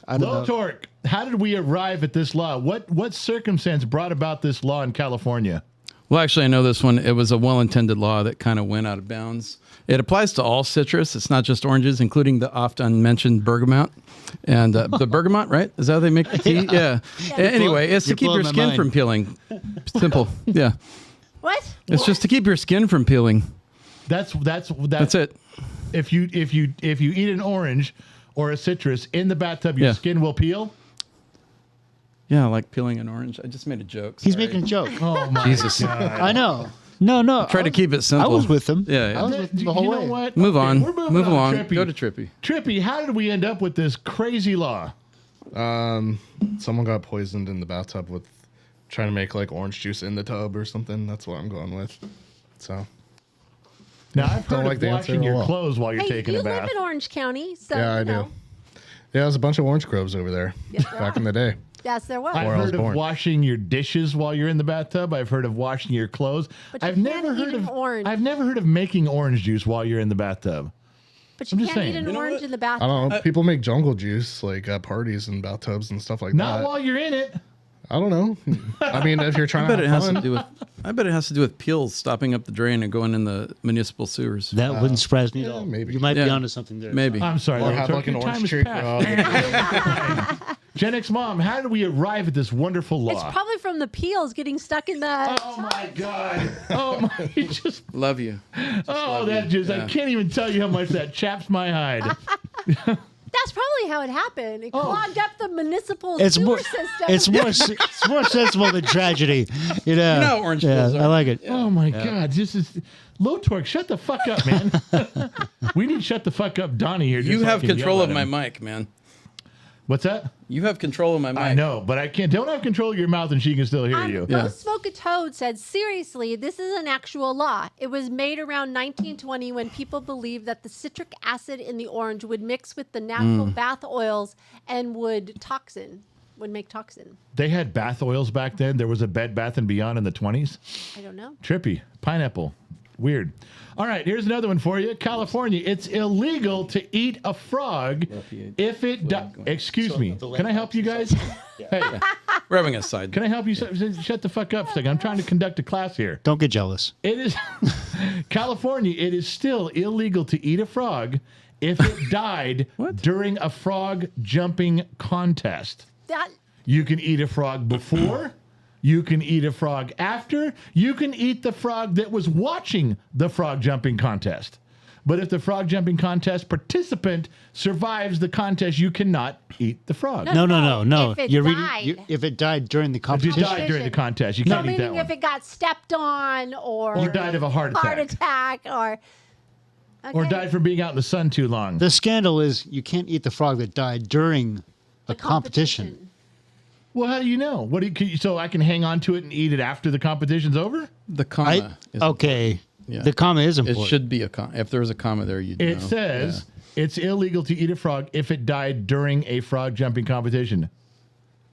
I don't Low know. Torque, how did we arrive at this law? What circumstance brought about this law in California? Well, actually, I know this one. It was a well-intended law that kind of went out of bounds. It applies to all citrus. It's not just oranges, including the often mentioned bergamot. And the bergamot, right? Is that how they make the tea? Yeah. Anyway, it's to keep your skin from peeling. Simple. Yeah. What? It's just to keep your skin from peeling. That's it. If you eat an orange or a citrus in the bathtub, your skin will peel. Yeah, like peeling an orange. I just made a joke. He's Sorry. making a joke. Oh my Jesus. God. I know. No. Try to keep it simple. I was with him. Yeah. I was with him the You whole know way. what? Move on. We're moving Move on, along. Trippy. Go to Trippy. Trippy, how did we end up with this crazy law? Someone got poisoned in the bathtub with trying to make like orange juice in the tub or something. That's what I'm going with. So Now, I've Don't heard like of the answer washing at your all. clothes while you're Hey, taking you a bath. live in Orange County, so yeah, I you do. know. Yeah, there's a bunch of orange groves over there Yes, there back are. in the day. Yes, there was. I've Where I was heard of born. washing your dishes while you're in the bathtub. I've heard of washing your clothes. But you I've can't never eat heard an of orange. I've never heard of making orange juice while you're in the bathtub. But you I'm just can't eat saying. an You know orange what? in the I bathroom. don't know. People make jungle juice like at parties and bathtubs and stuff like Not that. while you're in it. I don't know. I mean, if you're trying I bet to it have has fun, to do with. I bet it has to do with peels stopping up the drain and going in the municipal sewers. That wouldn't surprise me at yeah, all. maybe. You might be Yeah. onto something there. Maybe. I'm sorry. or Little have Turk, like an your time orange has tree passed. grove. Gen X Mom, how did we arrive at this wonderful law? It's probably from the peels getting stuck in the. Oh my God! Oh my! You just Love you. oh that just I Yeah. can't even tell you how much that chaps my hide. That's probably how it happened. It clogged up the municipal It's sewer more. system. It's more sensible than tragedy. You know. know how orange yeah, peels are. I like it. Oh my God! This is low torque. Shut the fuck up, man. We need shut the fuck up, Donnie here. just You so I have can control yell of at my him. mic, man. What's that? You have control of my mic. I know, but I can't. Don't have control of your mouth, and she can still hear you. Yeah. Ghost Smoke a Toad said, seriously, this is an actual law. It was made around 1920 when people believed that the citric acid in the orange would mix with the natural bath oils and would make toxin. They had bath oils back then. There was a Bed Bath and Beyond in the 20s. I don't know. Trippy. Pineapple. Weird. All right, here's another one for you. California, it's illegal to eat a frog if it excuse me. Can I help you guys? Hey, We're having a side. can I help you? Shut the fuck up for a second. I'm trying to conduct a class here. Don't get jealous. It is California, it is still illegal to eat a frog if it died during a frog jumping contest. That You can eat a frog before. You can eat a frog after. You can eat the frog that was watching the frog jumping contest. But if the frog jumping contest participant survives the contest, you cannot eat the frog. No. If it You're died. reading. If it died during the If you competition, died during the contest, you so can't eat that meaning one. if it got stepped on or died of a heart attack. or Or okay. died from being out in the sun too long. the scandal is you can't eat the frog that died during a The competition. Well, how do you know? What do you, so I can hang on to it and eat it after the competition's over? The comma. is Okay. Yeah. The comma is It important. should be a comma. If there was a comma there, you'd know. It says it's illegal to eat a frog if it died during a frog jumping competition.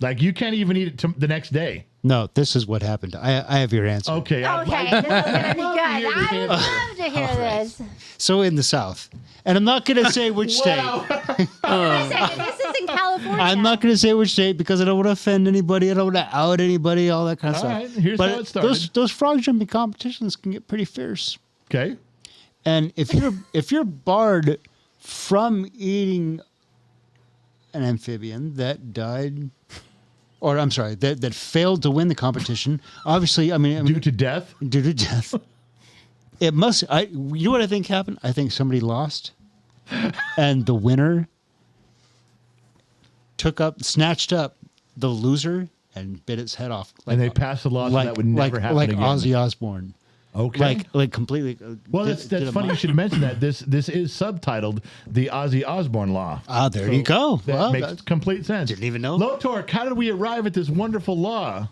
Like you can't even eat it the next day. No, this is what happened. I have your answer. Okay. Okay, this is gonna be love good. to hear this I would answer. love to hear this. So in the South, and I'm not going to say which state. Wait a second, this is in California. I'm not going to say which state because I don't want to offend anybody. I don't want to out anybody. All that kind of All stuff. right, here's but how it started. those frog jumping competitions can get pretty fierce. Okay. And if you're barred from eating an amphibian that died, or I'm sorry, that failed to win the competition, obviously, I mean Due to death. due to death, it must. You know what I think happened? I think somebody lost, and the winner snatched up the loser and bit its head off. And they passed a law so that would never happen like again. Ozzy Osbourne. Okay. Like completely. Well, did that's a funny you mo- should mention that. This is subtitled the Ozzy Osbourne Law. Ah, there you go. That Well, makes that- complete sense. Didn't even know. Low Torque, how did we arrive at this wonderful law?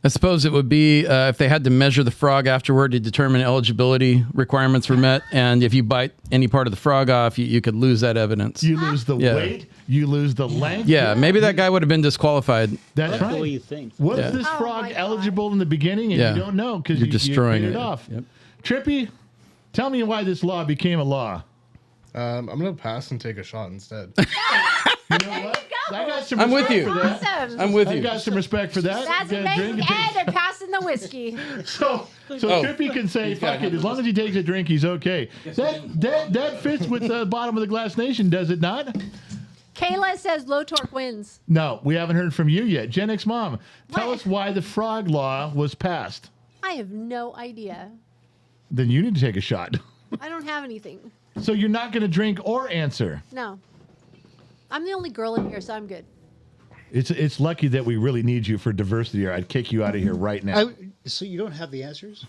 I suppose it would be if they had to measure the frog afterward to determine eligibility requirements were met. And if you bite any part of the frog off, you could lose that evidence. You lose the Yeah. weight, you lose the length. Yeah, maybe that guy would have been disqualified. That's right. the way you think. Was Yeah. this Oh frog my God. eligible in the beginning and Yeah. you don't know because You're you destroying bit it it. off? Yep. Trippy, tell me why this law became a law. I'm gonna pass and take a shot instead. You know what? I got some I'm with respect you. for that. Awesome. I'm with I you. got some respect for that. That's You gotta amazing. drink and And they're passing the whiskey. So Trippy can say, He's gotta fuck it, have as long as he takes a drink, he's okay. That fits with the bottom of the glass nation, does it not? Kayla says low torque wins. No, we haven't heard from you yet. Gen X Mom, tell us why the frog law was passed. I have no idea. Then you need to take a shot. I don't have anything. So you're not going to drink or answer. No. I'm the only girl in here, so I'm good. It's lucky that we really need you for diversity, or I'd kick you out of here right now. So you don't have the answers?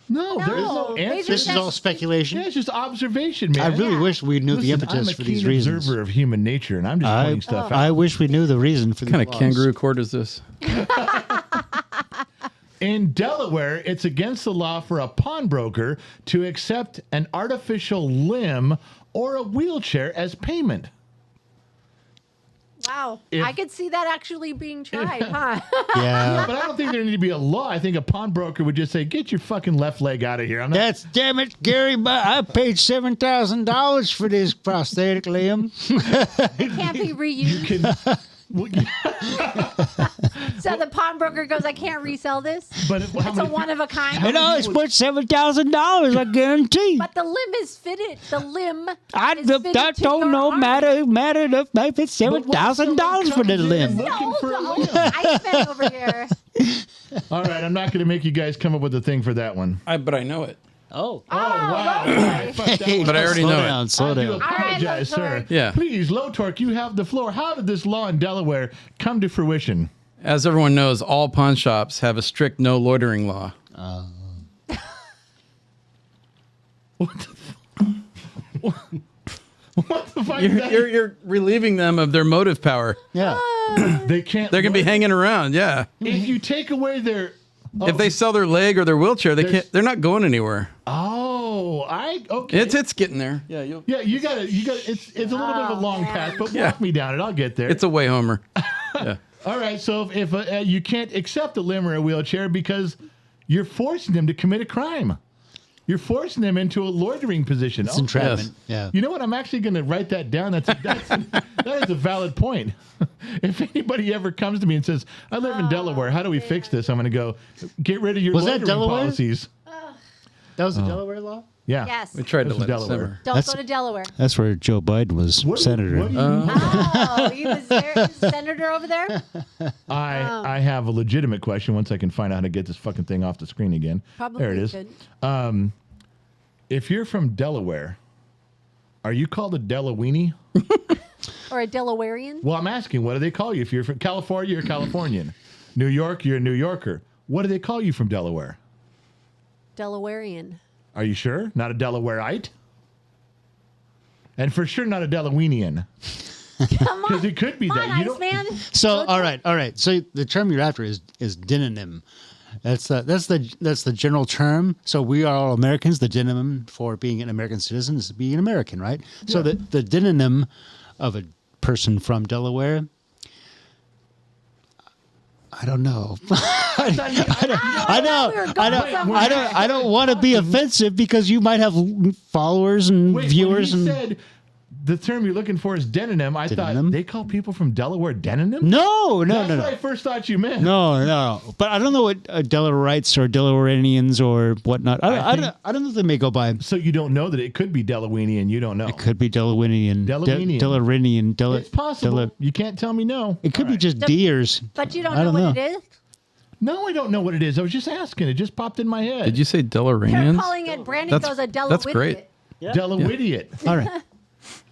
No, there's no they answer. just This is all speculation. Yeah, it's just observation, man. I really Yeah. wish we knew the Listen, impetus I'm a for keen these reasons. observer of human nature, and I'm just pointing stuff out. I wish we knew the reason for What kind these of laws. kangaroo court is this? In Delaware, it's against the law for a pawnbroker to accept an artificial limb or a wheelchair as payment. Wow. If- I could see that actually being tried, huh? Yeah. But I don't think there need to be a law. I think a pawnbroker would just say, "Get your fucking left leg out of here." I'm not. That's damn it, Gary. But I paid $7,000 for this prosthetic limb. It can't be reused. Can, So the pawnbroker goes, I can't resell this. but how It's a many, one of a kind. And I it's worth $7,000. I guarantee. But the limb is fitted. The limb. I is fitted that to don't your know arm. matter if maybe it's $7,000 for the limb. looking for a No, limb? Iceman over here. All right, I'm not going to make you guys come up with a thing for that one. But I know it. Oh. Wow. okay. I fucked that one But I up. already slow know down, it. slow I do down. apologize, All right, sir. Low Torque. Yeah. Please, Low Torque, you have the floor. How did this law in Delaware come to fruition? As everyone knows, all pawn shops have a strict no loitering law. What the fuck? is that? You're relieving them of their motive power. Yeah. They can't. They're gonna be hanging around. Yeah. If you take away their. If they sell their leg or their wheelchair, they're not going anywhere. Okay. It's getting there. Yeah. Yeah, you got to. It's a little bit of a long path, but Yeah. walk me down it. I'll get there. It's a way homer. Yeah. All right. So if you can't accept a limb or a wheelchair because you're forcing them to commit a crime, you're forcing them into a loitering position. It's entrapment. Yeah. You know what? I'm actually going to write that down. That is a valid point. If anybody ever comes to me and says, "I live in Delaware. How do we fix this?" I'm going to go, "Get rid of your Was that loitering Delaware? policies." That was a Delaware law? Yeah. Yes. We tried to This is let it Delaware. simmer. Don't That's- go to Delaware. That's where Joe Biden was senator. What do you Oh, he was there, senator over there? I have a legitimate question once I can find out how to get this fucking thing off the screen again. Probably there it is. could. If you're from Delaware, are you called a Delaweenie? Or a Delawarean? Well, I'm asking, what do they call you? If you're from California, you're Californian. New York, you're a New Yorker. What do they call you from Delaware? Delawarean. Are you sure? Not a Delawareite? And for sure not a Delaweenian. Come on. Because it could be Come that. on, You don't, Iceman. So all right. So the term you're after is dynonym. That's the general term. So we are all Americans. The dynonym for being an American citizen is to be an American, right? So the dynonym of a person from Delaware, I don't know. I don't want to be offensive because you might have followers and Wait, viewers when and he said the term you're looking for is demonym, I thought Demonym? they call people from Delaware demonym? no. That's what I first thought you meant. No. But I don't know what Delawareites or Delawareanians or whatnot. I don't know if they may go by. So you don't know that it could be Delaweenian. You don't know. It could be Delawarean. Delawarean. Delawarean. It's possible. You can't tell me no. It could All be right. just deers. But you don't I know don't what know. it is? No, I don't know what it is. I was just asking. It just popped in my head. Did you say They're Delaranians? calling it, Brandon That's- goes a Delaware. that's great. Delawiddiot. All right.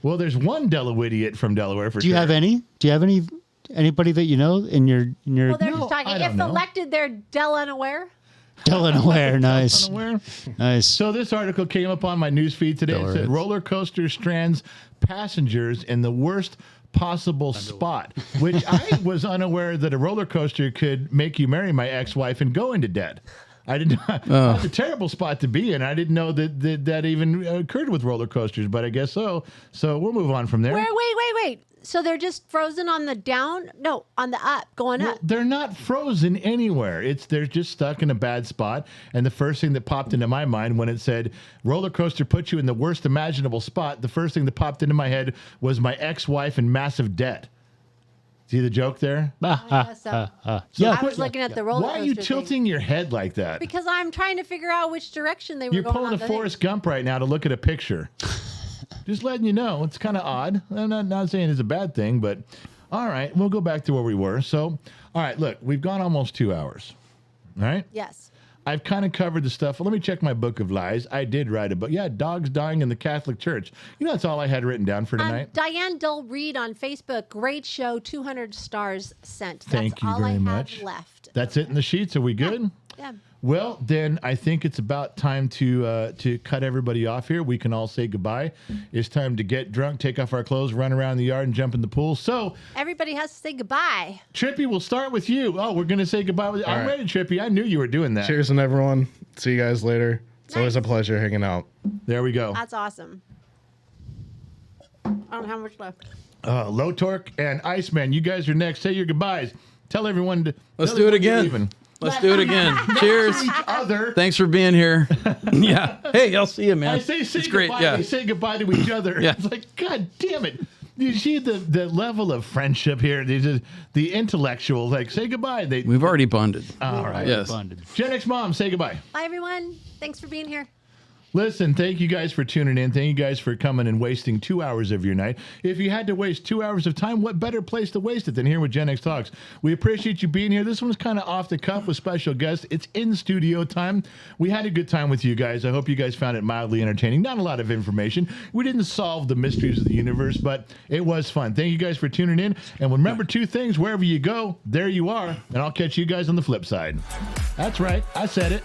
Well, there's one Delawiddiot from Delaware for Do you sure. have any? Do you have anybody that you know in your Well, they're No, just talking. I don't If know. elected, they're Delaware. Delaware? Nice. Delaware? Nice. So this article came up on my news feed today. It said Delawareans. roller coaster strands passengers in the worst possible spot, which I was unaware that a roller coaster could make you marry my ex-wife and go into debt. I did not. That's a terrible spot to be in. I didn't know that even occurred with roller coasters, but I guess so. So we'll move on from there. Wait. So they're just frozen on the down? No, on the up, going Well, up. they're not frozen anywhere. They're just stuck in a bad spot. And the first thing that popped into my mind when it said roller coaster puts you in the worst imaginable spot, the first thing that popped into my head was my ex-wife and massive debt. See the joke there? guess so. Yeah. I was looking at the roller Why are coaster you thing. tilting your head like that? Because I'm trying to figure out which direction they were You're going. pulling on a the thing. Forrest Gump right now to look at a picture. Just letting you know. It's kind of odd. I'm not saying it's a bad thing, but all right, we'll go back to where we were. So, all right, look, we've gone almost 2 hours. All right? Yes. I've kind of covered the stuff. Let me check my book of lies. I did write a book. Yeah, dogs dying in the Catholic Church. You know, that's all I had written down for tonight. Diane Dull Reed on Facebook. Great show. 200 stars sent. That's Thank you all very I much. have left. That's it in the sheets. Are we good? Yeah. Well, then I think it's about time to cut everybody off here. We can all say goodbye. It's time to get drunk, take off our clothes, run around the yard, and jump in the pool. So, Everybody has to say goodbye. Trippy, we'll start with you. Oh, we're going to say goodbye. I'm right. ready, Trippy. I knew you were doing that. Cheers, and everyone. See you guys later. It's always a pleasure hanging out. There we go. That's awesome. I don't know how much left. Low Torque and Iceman, you guys are next. Say your goodbyes. Tell everyone to. Let's tell do it everyone you're again. leaving. Let's do it again. Cheers. Other. Thanks for being here. Yeah. Hey, I'll see you, man. I say it's great. goodbye. Yeah. They say goodbye to each other. Yeah. It's like, God damn it. You see the level of friendship here. The intellectual, like, say goodbye. We've already bonded. All right. Yes. Gen X Mom, say goodbye. Bye, everyone. Thanks for being here. Listen, thank you guys for tuning in. Thank you guys for coming and wasting 2 hours of your night. If you had to waste 2 hours of time, what better place to waste it than here with Gen X Talks? We appreciate you being here. This one's kind of off the cuff with special guests. It's in studio time. We had a good time with you guys. I hope you guys found it mildly entertaining. Not a lot of information. We didn't solve the mysteries of the universe, but it was fun. Thank you guys for tuning in. And remember two things, wherever you go, there you are. And I'll catch you guys on the flip side. That's right. I said it.